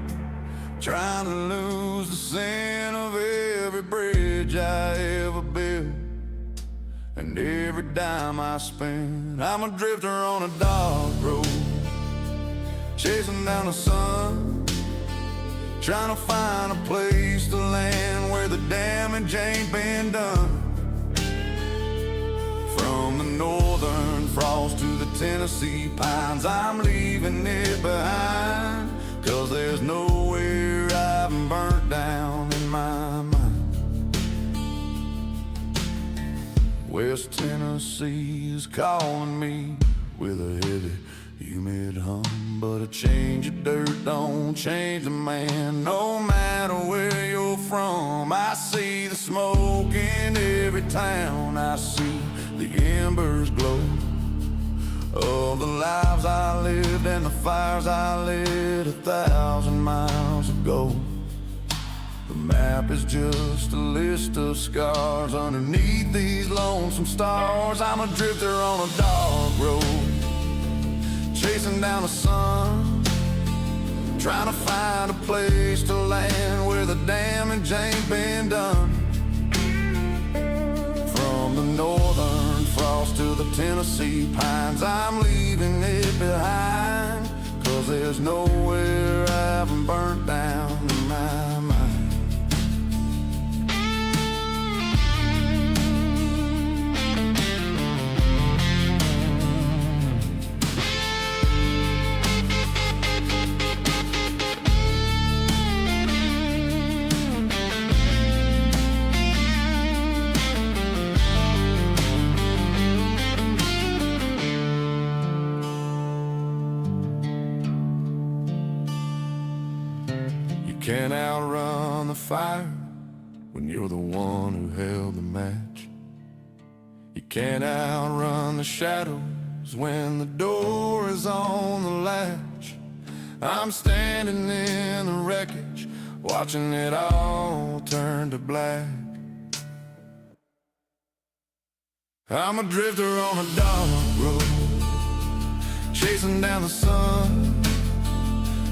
trying to lose the scent of every bridge I ever built and every dime I spent. I'm a drifter on a dark road, chasing down the sun, trying to find a place to land where the damage ain't been done. From the northern frost to the Tennessee pines, I'm leaving it behind, 'cause there's nowhere I haven't burnt down in my mind. West Tennessee is calling me with a heavy, humid hum, but a change of dirt don't change the man. No matter where you're from, I see the smoke in every town. I see the embers glow of the lives I lived and the fires I lit 1,000 miles ago. The map is just a list of scars underneath these lonesome stars. I'm a drifter on a dark road, chasing down the sun, trying to find a place to land where the damage ain't been done. From the northern frost to the Tennessee pines, I'm leaving it behind, 'cause there's nowhere I haven't burnt down in my mind. Can't outrun the fire when you're the one who held the match. You can't outrun the shadows when the door is on the latch. I'm standing in the wreckage, watching it all turn to black. I'm a drifter on a dark road, chasing down the sun,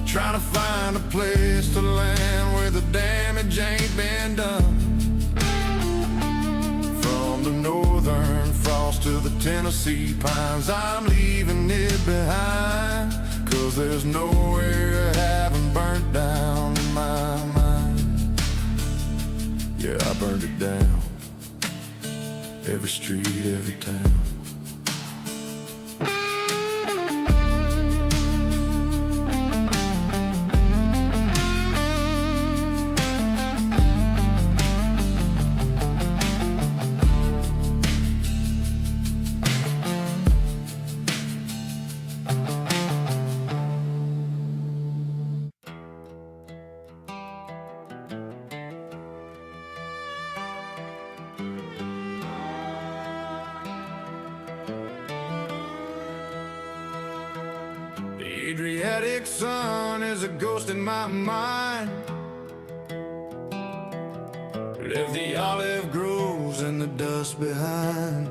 trying to find a place to land where the damage ain't been done. From the northern frost to the Tennessee pines, I'm leaving it behind, 'cause there's nowhere I haven't burnt down in my mind. Yeah, I burned it down, every street, every town. The Adriatic sun is a ghost in my mind. Left the olive groves and the dust behind.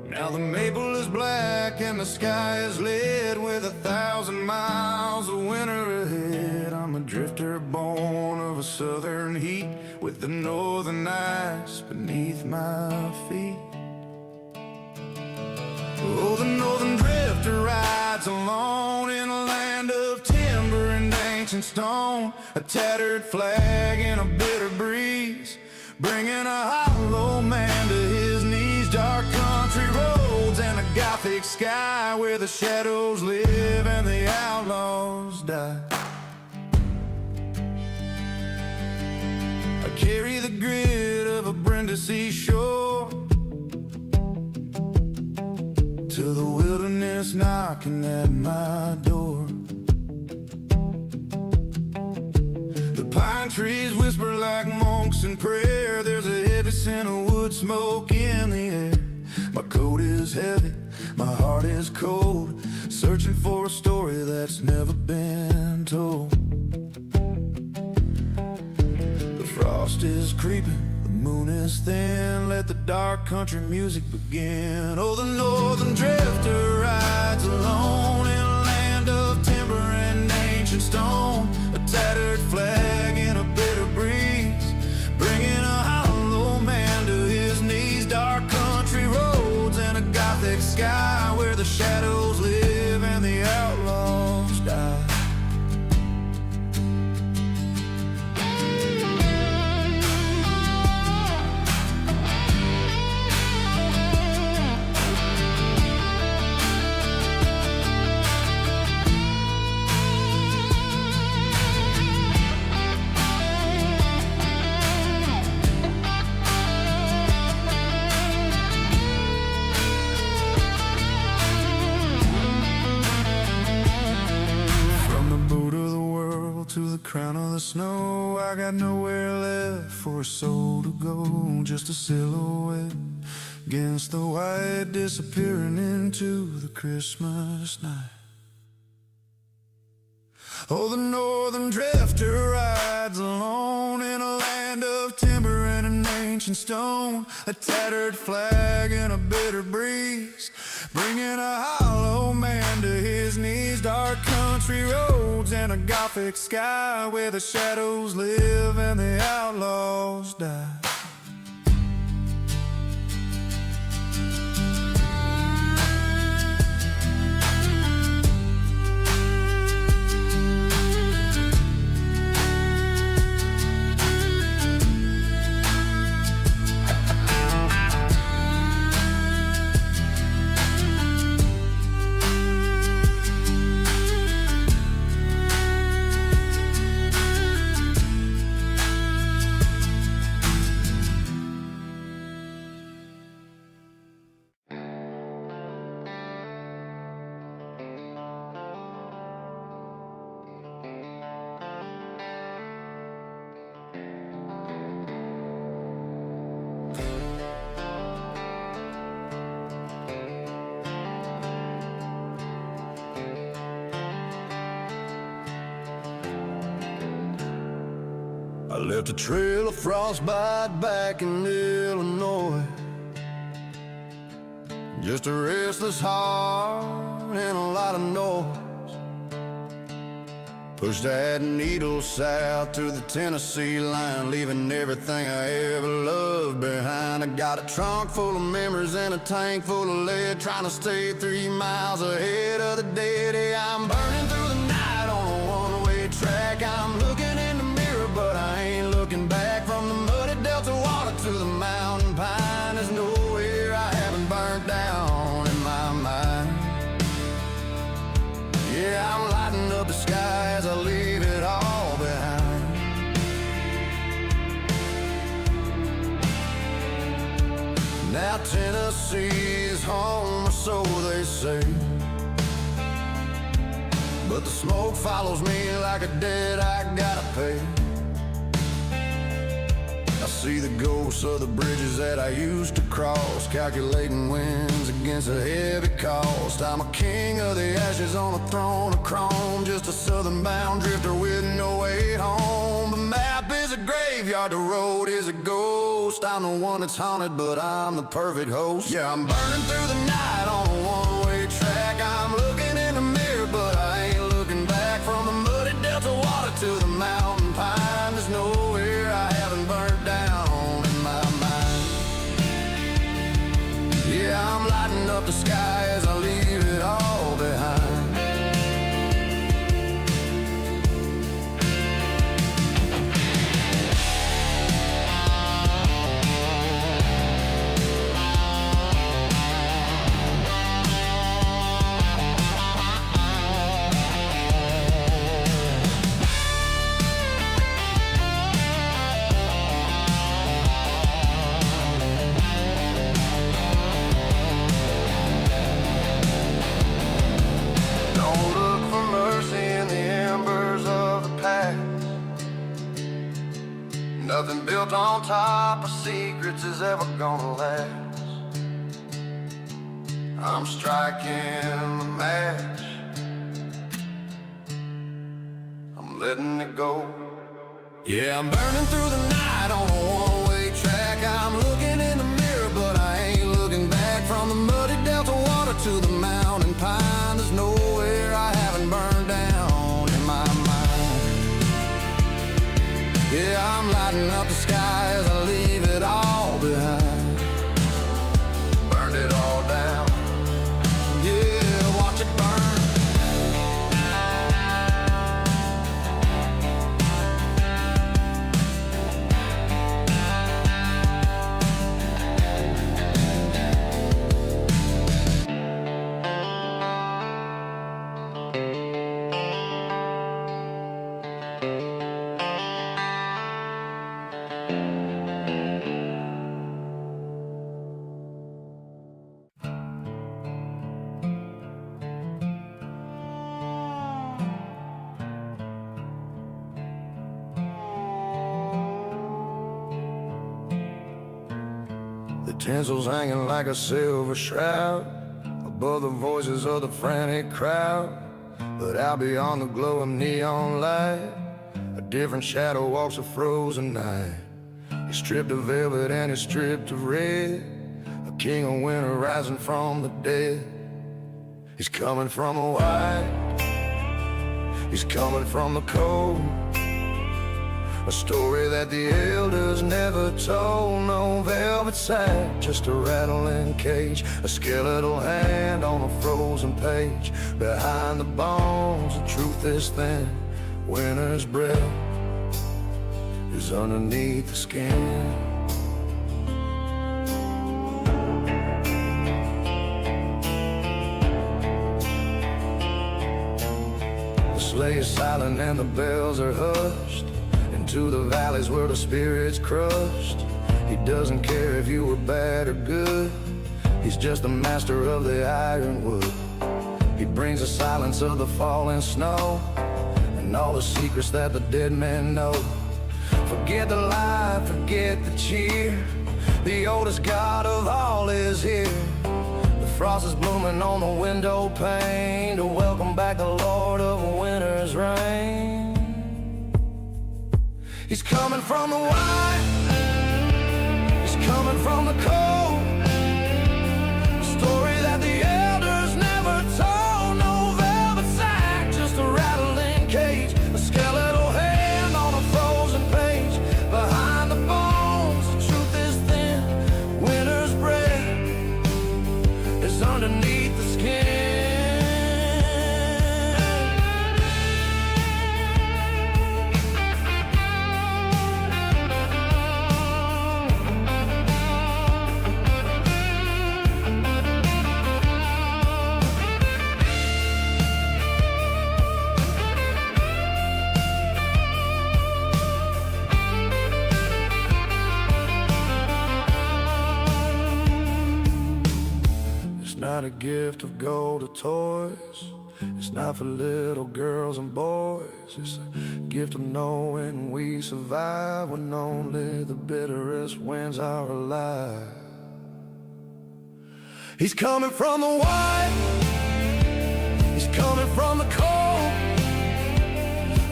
Now the maple is black and the sky is lit with 1,000 miles of winter ahead. I'm a drifter born of a southern heat, with the northern ice beneath my feet. Oh, the northern drifter rides alone in a land of timber and ancient stone, a tattered flag in a bitter breeze, bringing a hollow man to his knees. Dark country roads and a Gothic sky where the shadows live and the outlaws die. I carry the grit of a Brindisi shore to the wilderness knocking at my door. The pine trees whisper like monks in prayer. There's a heavy scent of wood smoke in the air. My coat is heavy, my heart is cold, searching for a story that's never been told. The frost is creeping, moon is thin, let the dark country music begin. Oh, the northern drifter rides alone in a land of timber and ancient stone, a tattered flag in a bitter breeze, bringing a hollow man to his knees. Dark country roads and a Gothic sky where the shadows live and the outlaws die. To the crown of the snow, I got nowhere left for a soul to go. Just a silhouette against the white, disappearing into the Christmas night. Oh, the northern drifter rides alone in a land of timber and an ancient stone, a tattered flag in a bitter breeze, bringing a hollow man to his knees. Dark country roads and a Gothic sky where the shadows live and the outlaws die. left a trail of frostbite back in Illinois. Just a restless heart and a lot of noise. Pushed that needle south to the Tennessee line, leaving everything I ever loved behind. I got a trunk full of memories and a tank full of lead, trying to stay 3 miles ahead of the dead. Yeah, I'm burning through the night on a one-way track. I'm looking in the mirror, but I ain't looking back. From the muddy Delta water to the mountain pine, there's nowhere I haven't burnt down in my mind. Yeah, I'm lighting up the sky as I leave it all behind. Now Tennessee is home, or so they say, but the smoke follows me like a debt I gotta pay. I see the ghosts of the bridges that I used to cross, calculating wins against a heavy cost. I'm a king of the ashes on a throne of chrome, just a southern bound drifter with no way home. The map is a graveyard, the road is a ghost. I'm the one that's haunted, but I'm the perfect host. Yeah, I'm burning through the night on a one-way track. I'm looking in the mirror, but I ain't looking back. From the muddy Delta water to the mountain pine, there's nowhere I haven't burnt down in my mind. Yeah, I'm lighting up the sky as I leave it all behind. Nothing built on top of secrets is ever gonna last. I'm striking the match, I'm letting it go. Yeah, I'm burning through the night on a one-way track. I'm looking in the mirror, but I ain't looking back. From the muddy Delta water to the mountain pine, there's nowhere I haven't burned down in my mind. Yeah, I'm lighting up the sky as I leave it all behind. Burned it all down. Yeah, watch it burn. Tinsel's hanging like a silver shroud above the voices of the frantic crowd. But out beyond the glow of neon light, a different shadow walks a frozen night. He's stripped of velvet and he's stripped of red, a king of winter rising from the dead. He's coming from the white, he's coming from the cold, a story that the elders never told. No velvet sack, just a rattling cage, a skeletal hand on a frozen page. Behind the bones, the truth is thin. Winter's breath is underneath the skin. The sleigh is silent and the bells are hushed. To the valleys where the spirit's crushed. He doesn't care if you were bad or good, he's just the master of the ironwood. He brings the silence of the falling snow and all the secrets that the dead men know. Forget the lie, forget the cheer, the oldest god of all is here. The frost is blooming on the window pane to welcome back the Lord of winter's reign. He's coming from the white, he's coming from the cold. A story that the elders never told. No velvet sack, just a rattling cage. A skeletal hand on a frozen page. Behind the bones, the truth is thin. Winter's breath is underneath the skin. Not a gift of gold or toys. It's not for little girls and boys. It's a gift of knowing we survive when only the bitterest winds are alive. He's coming from the white, he's coming from the cold.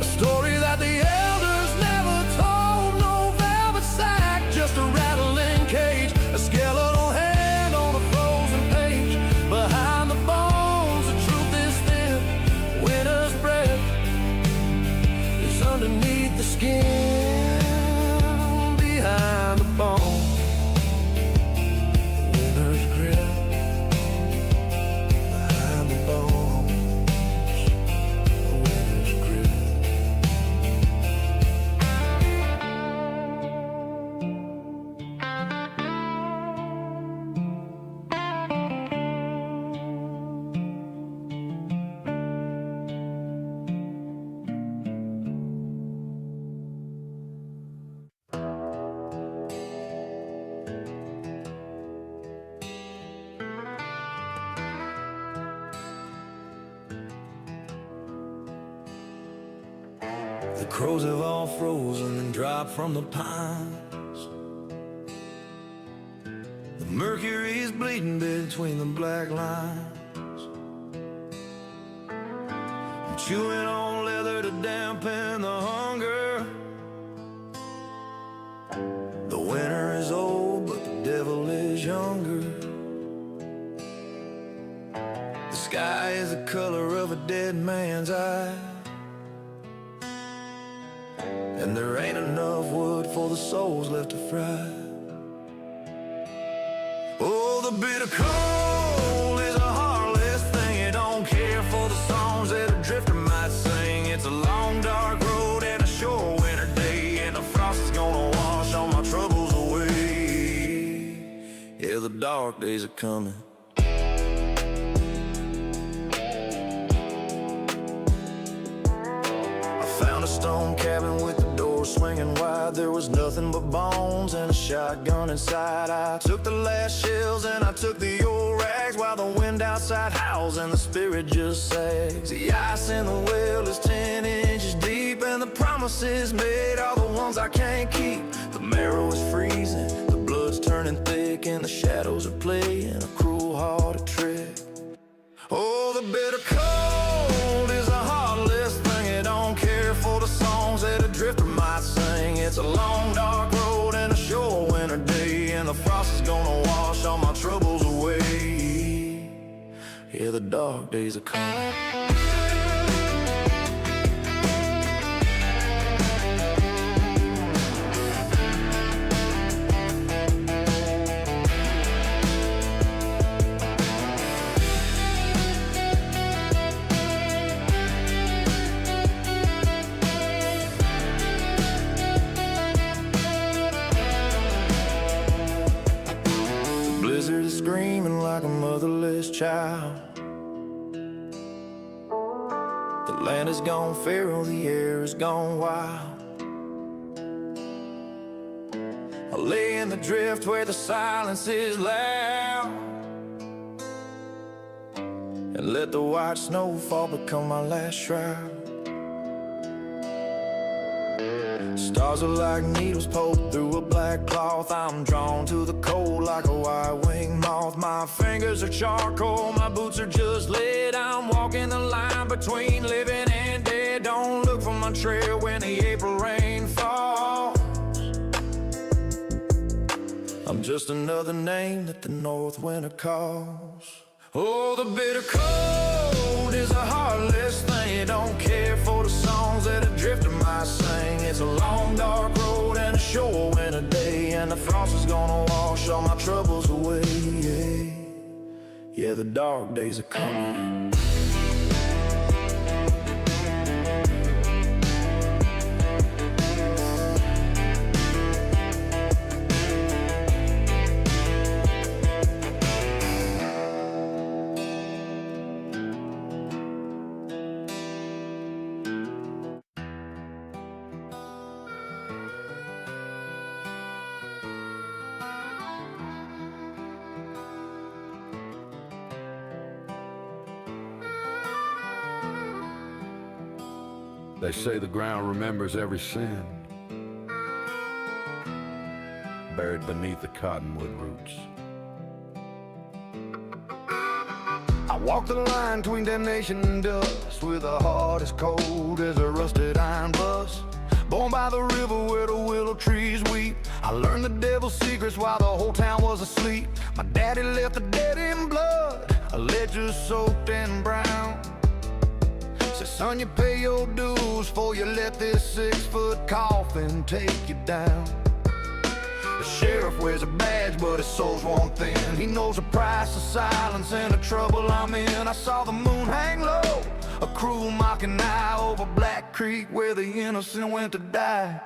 A story that the elders never told. No velvet sack, just a rattling cage. A skeletal hand on a frozen page. Behind the bones, the truth is thin. Winter's breath is underneath the skin. Behind the bones, winter's grip. Behind the bones, winter's grip. The crows have all frozen and dropped from the pines. The mercury is bleeding between the black lines. I'm chewing on leather to dampen the hunger. The winter is old, but the devil is younger. The sky is the color of a dead man's eye. And there ain't enough wood for the souls left to fry. Oh, the bitter cold is a heartless thing. It don't care for the songs that a drifter might sing. It's a long dark road and a short winter day, and the frost is gonna wash all my troubles away. Yeah, the dark days are coming. Stone cabin with the door swinging wide. There was nothing but bones and a shotgun inside. I took the last shells and I took the old rags, while the wind outside howls and the spirit just sags. The ice in the well is 10 inches deep, and the promises made are the ones I can't keep. The marrow is freezing, the blood's turning thick, and the shadows are playing a cruel-hearted trick. Oh, the bitter cold is a heartless thing. It don't care for the songs that a drifter might sing. It's a long dark road and a short winter day, and the frost is gonna wash all my troubles away. Yeah, the dark days are coming. Blizzard is screaming like a motherless child. The land has gone feral, the air has gone wild. I lay in the drift where the silence is loud, and let the white snowfall become my last shroud. Stars are like needles poked through a black cloth. I'm drawn to the cold like a white-winged moth. My fingers are charcoal, my boots are just lead. I'm walking the line between living and dead. Don't look look for my trail when the April rain falls. I'm just another name that the north winter calls. Oh, the bitter cold is a heartless thing. You don't care for the songs that a drifter might sing. It's a long dark road and a short winter day, and the frost is gonna wash all my troubles away. Yeah, the dark days are coming. They say the ground remembers every sin buried beneath the cottonwood roots. I walk the line between damnation and dust with a heart as cold as a rusted iron bus. Born by the river where the willow trees weep, I learned the devil's secrets while the whole town was asleep. My daddy left the dead in blood, a ledger soaked in brown. Said, son, you pay your dues before you let this 6-foot coffin take you down. The sheriff wears a badge, but his soul's worn thin. He knows the price of silence and the trouble I'm in. I saw the moon hang low, a cruel mocking eye over Black Creek where the innocent went to die.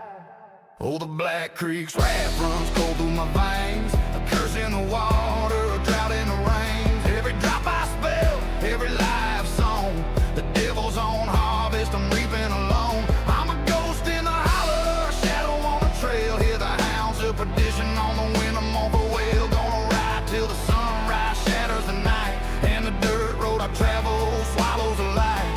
Oh, the Black Creek's wrath runs cold through my veins, a curse in the water, a drought in the rains. Every drop I spill, every life song, the devil's own harvest I'm reaping alone. I'm a ghost in the holler, a shadow on the trail. Hear the hounds of perdition on the wind, I'm on the whale. Gonna ride till the sunrise shatters the night, and the dirt road I travel swallows the light.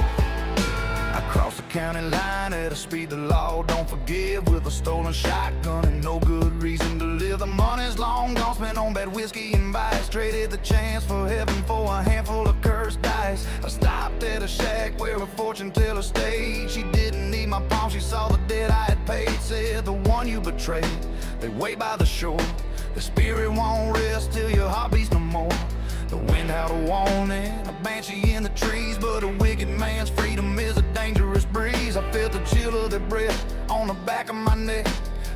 I cross the county line at a speed the law don't forgive, with a stolen shotgun and no good reason to live. The money's long gone, spent on bad whiskey and vice, traded the chance for heaven for a handful of cursed dice. I stopped at a shack where a fortune teller stayed. She didn't need my palm, she saw the debt I had paid. Said, the one you betrayed, they wait by the shore. The spirit won't rest till your heart beats no more. The wind had a warning, a banshee in the trees, but a wicked man's freedom is a dangerous breeze. I felt the chill of their breath on the back of my neck,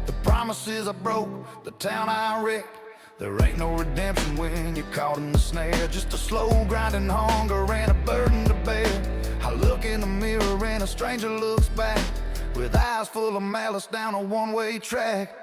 the promises I broke, the town I wrecked. There ain't no redemption when you're caught in the snare, just a slow grinding hunger and a burden to bear. I look in the mirror and a stranger looks back, with eyes full of malice down a one-way track.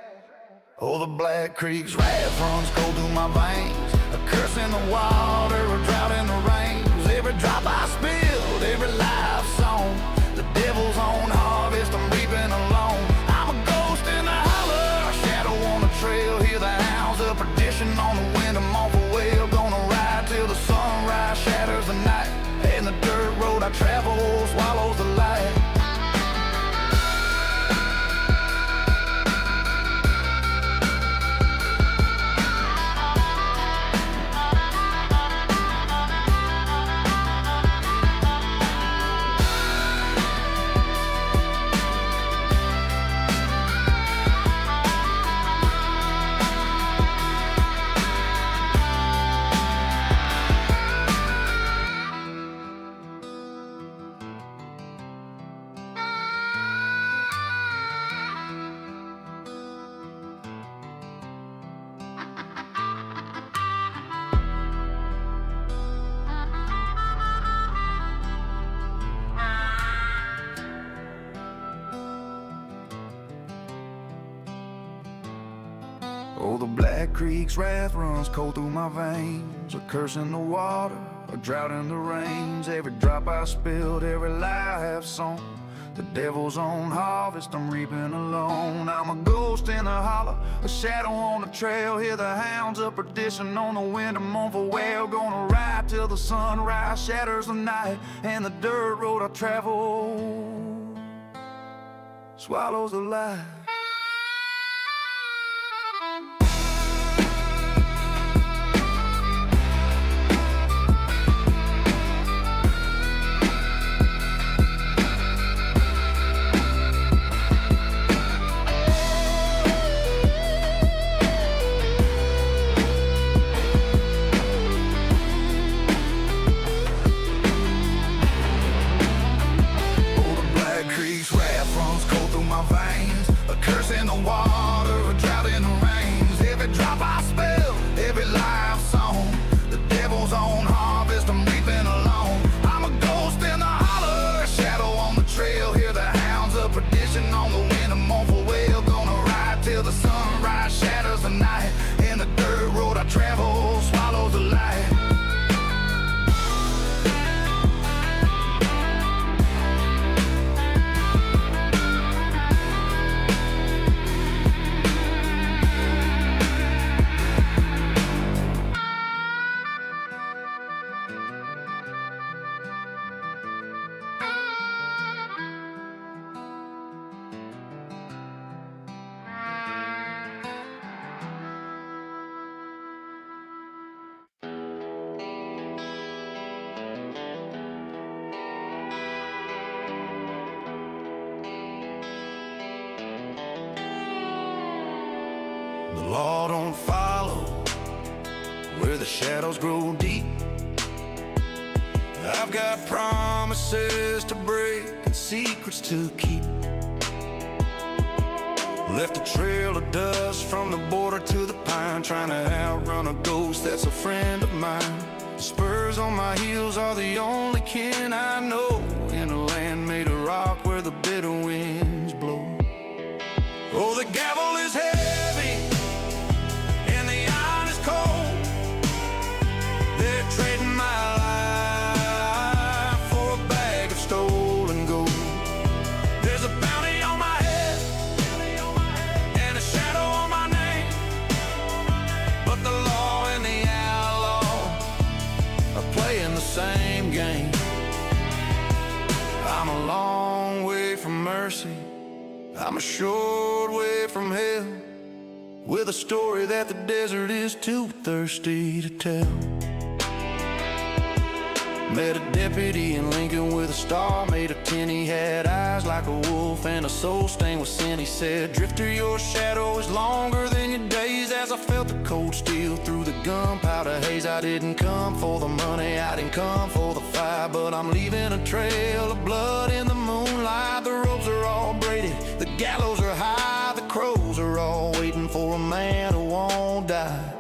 Oh, the Black Creek's wrath runs cold through my veins, a curse in the water, a drought in the rains. Every drop I spilled, every life song, the devil's own harvest I'm reaping alone. I'm a ghost in the holler, a shadow on the trail. Hear the hounds of perdition on the wind, I'm off a whale. Gonna ride till the sunrise shatters the night, and the dirt road I travel swallows the light. Oh, the Black Creek's wrath runs cold through my veins, a curse in the water, a drought in the rains. Every drop I spilled, every lie I have sown, the devil's own harvest I'm reaping alone. I'm a ghost in the hollow, a shadow on the trail. Hear the hounds of perdition on the wind, I'm on for whale. Gonna ride till the sunrise shatters the night, and the dirt road I travel swallows the light. where the shadows grow deep. I've got promises to break and secrets to keep. Left a trail of dust from the border to the pine, trying to outrun a ghost that's a friend of mine. Spurs on my heels are the only kin I know, in a land made of rock where the bitter winds blow. Oh, the gavel is heavy and the iron is cold. They're trading my life for a bag of stolen gold. There's a bounty on my head and a shadow on my name, but the law and the outlaw are playing the same game. I'm a long way from mercy, I'm a short way from hell, with a story that the desert is too thirsty to tell. Met a deputy in Lincoln with a star made of tin. He had eyes like a wolf and a soul stained with sin. He said, "Drifter, your shadow is longer than your days." As I felt the cold steel through the gunpowder haze, I didn't come for the money, I didn't come for the fire, but I'm leaving a trail of blood in the moonlight. The ropes are all braided, the gallows are high, the crows are all waiting for a man who won't die.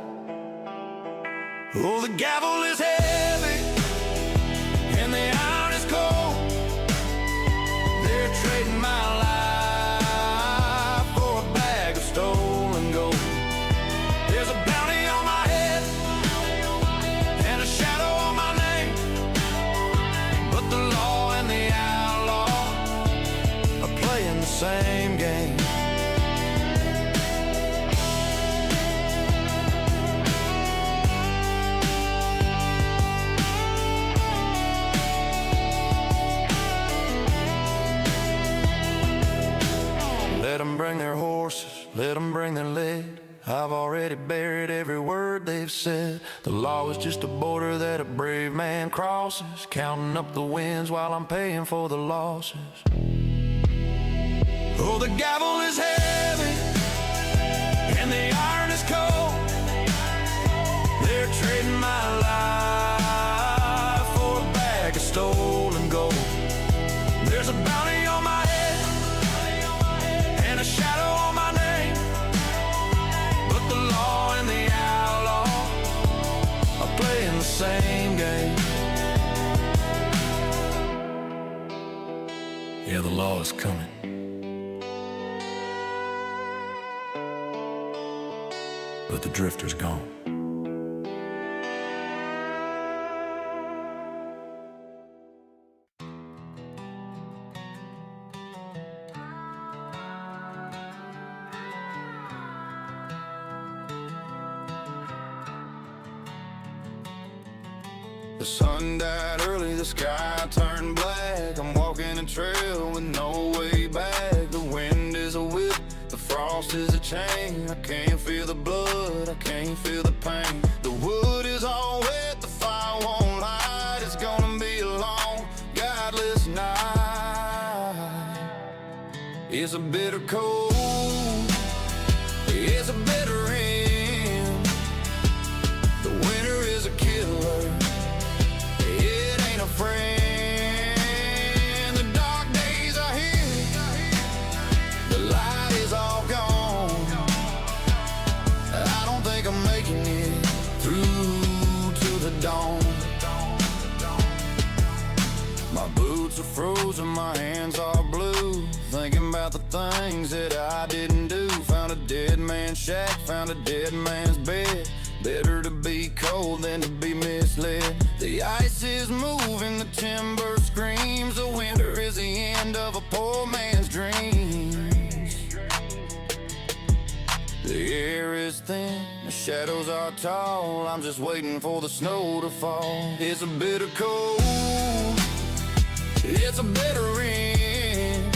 Oh, the gavel is heavy and the iron is cold. They're trading my life for a bag of stolen gold. There's a bounty on my head and a shadow on my name, but the law and the outlaw are playing the same game. Let them bring their horses, let them bring their lead. I've already buried every word they've said. The law is just a border that a brave man crosses, counting up the wins while I'm paying for the losses. Oh, the gavel is heavy and the iron is cold. They're trading my life for a bag of stolen gold. There's a bounty on my head and a shadow on my name, but the law and the outlaw are playing the same game. Yeah, the law is coming, but the drifter's gone. The sun died early, the sky turned black. I'm walking a trail with no way back. The wind is a whip, the frost is a chain. I can't feel the blood, I can't feel the pain. The wood is all wet, the fire won't light. It's gonna be a long, godless night. It's a bitter cold, it's a bitter end. The winter is a killer, it ain't a friend. The dark days are here, the light is all gone. I don't think I'm making it through to the dawn. My boots are frozen, my hands are blue, thinking about the things that I didn't do. Found a dead man's shack, found a dead man's bed. Better to be cold than to be misled. The ice is moving, the timber screams. The winter is the end of a poor man's dreams. The air is thin, the shadows are tall. I'm just waiting for the snow to fall. It's a bitter cold, it's a bitter end.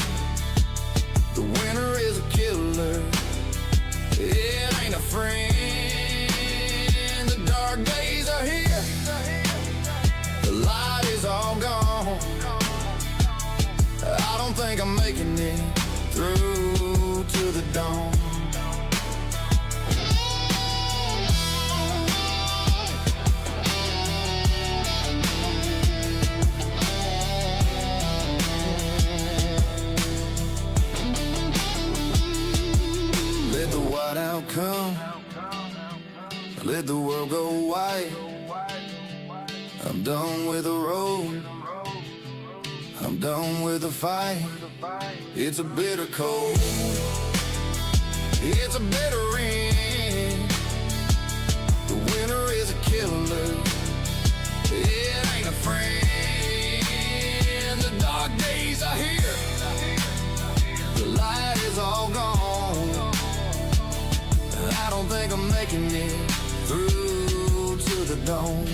The winter is a killer, it ain't a friend. The dark days are here, the light is all gone. I don't think I'm making it through to the dawn. I'm done with the road, I'm done with the fight. It's a bitter cold, it's a bitter end. The winter is a killer, it ain't a friend. The dark days are here, the light is all gone. I don't think I'm making it through to the dawn.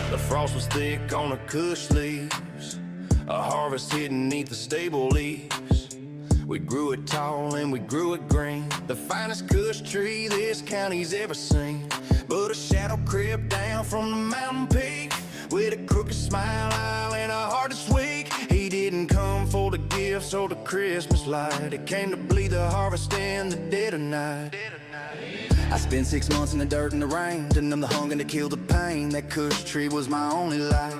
The frost was thick on the kush leaves, a harvest hidden neath the stable leaves. We grew it tall and we grew it green, the finest kush tree this county's ever seen. But a shadow crept down from the mountain peak, with a crooked smile and a heart that's weak. He didn't come for the gifts or the Christmas light, it came to bleed the harvest in the dead of night. I spent 6 months in the dirt and the rain, to numb the hunger and to kill the pain. That kush tree was my only light.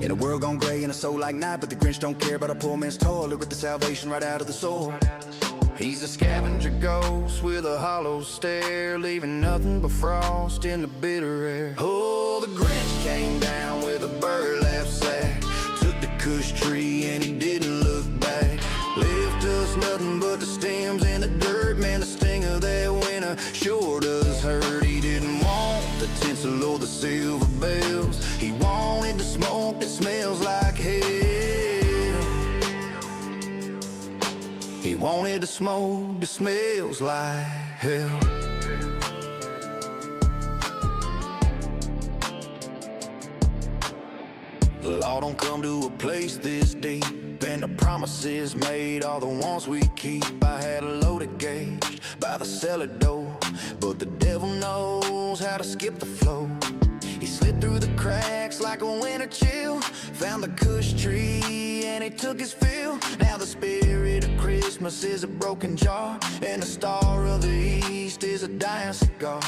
In a world gone gray and a soul like night, but the Grinch don't care about a poor man's toil. Look at the salvation right out of the soul. He's a scavenger ghost with a hollow stare, leaving nothing but frost in the bitter air. Oh, the Grinch came down with a burlap sack, took the kush tree and he didn't look back. Left us nothing but the stems and the dirt, man, the sting of that winter sure does hurt. He didn't want the tinsel or the silver bells, he wanted the smoke that smells like hell. He wanted the smoke that smells like hell. The law don't come to a place this deep, and the promises made are the ones we keep. I had a loaded gauge by the cellar door, but the devil knows how to skip the flow. He slid through the cracks like a winter chill, found the kush tree and he took his fill. Now the spirit of Christmas is a broken jar, and the star of the east is a dying cigar.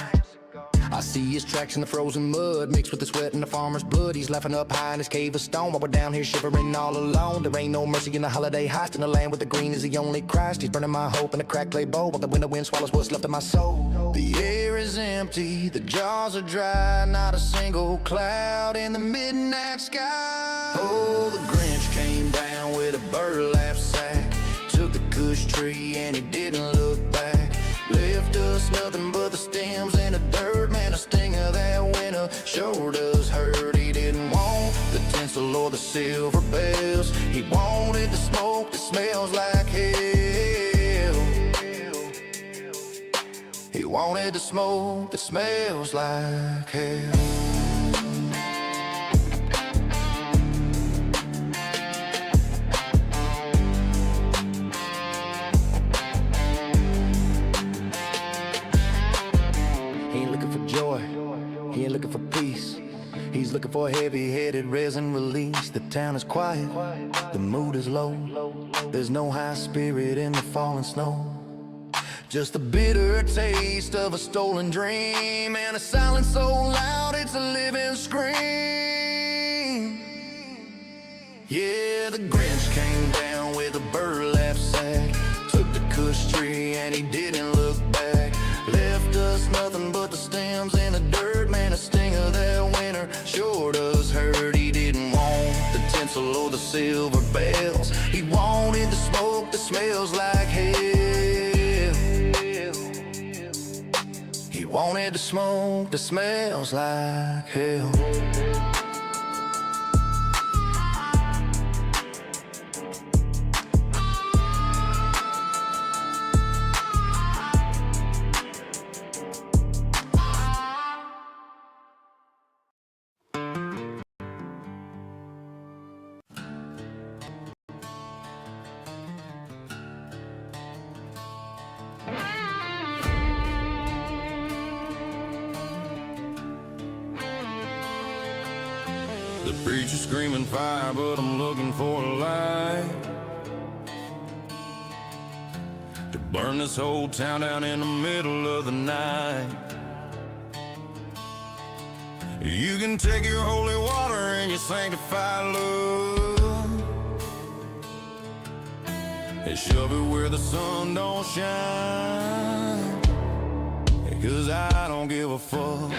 I see his tracks in the frozen mud, mixed with the sweat and the farmer's blood. He's laughing up high in his cave of stone, while we're down here shivering all alone. There ain't no mercy in the holiday heist, in the land where the green is the only Christ. He's burning my hope in a cracked clay bowl, while the winter wind swallows what's left of my soul. The air is empty, the jaws are dry, not a single cloud in the midnight sky. Oh, the Grinch came down with a burlap sack, took the kush tree and he didn't look back. Left us nothing but the stems and the dirt, man, the sting of that winter sure does hurt. He didn't want the tinsel or the silver bells, he wanted the smoke that smells like hell. He wanted the smoke that smells like hell. He ain't looking for peace, he's looking for a heavy-headed resin release. The town is quiet, the mood is low, there's no high spirit in the falling snow. Just a bitter taste of a stolen dream, and a silence so loud it's a living scream. Yeah, the Grinch came down with a burlap sack, took the kush tree and he didn't look back. Left us nothing but the stems and the dirt, man, the sting of that winter sure does hurt. He didn't want the tinsel or the silver bells, he wanted the smoke that smells like hell. wanted to smoke that smells like hell. The preacher's screaming fire, but I'm looking for a light to burn this whole town down in the middle of the night. You can take your holy water and your sanctified love and shove it where the sun don't shine, 'cause I don't give a fuck.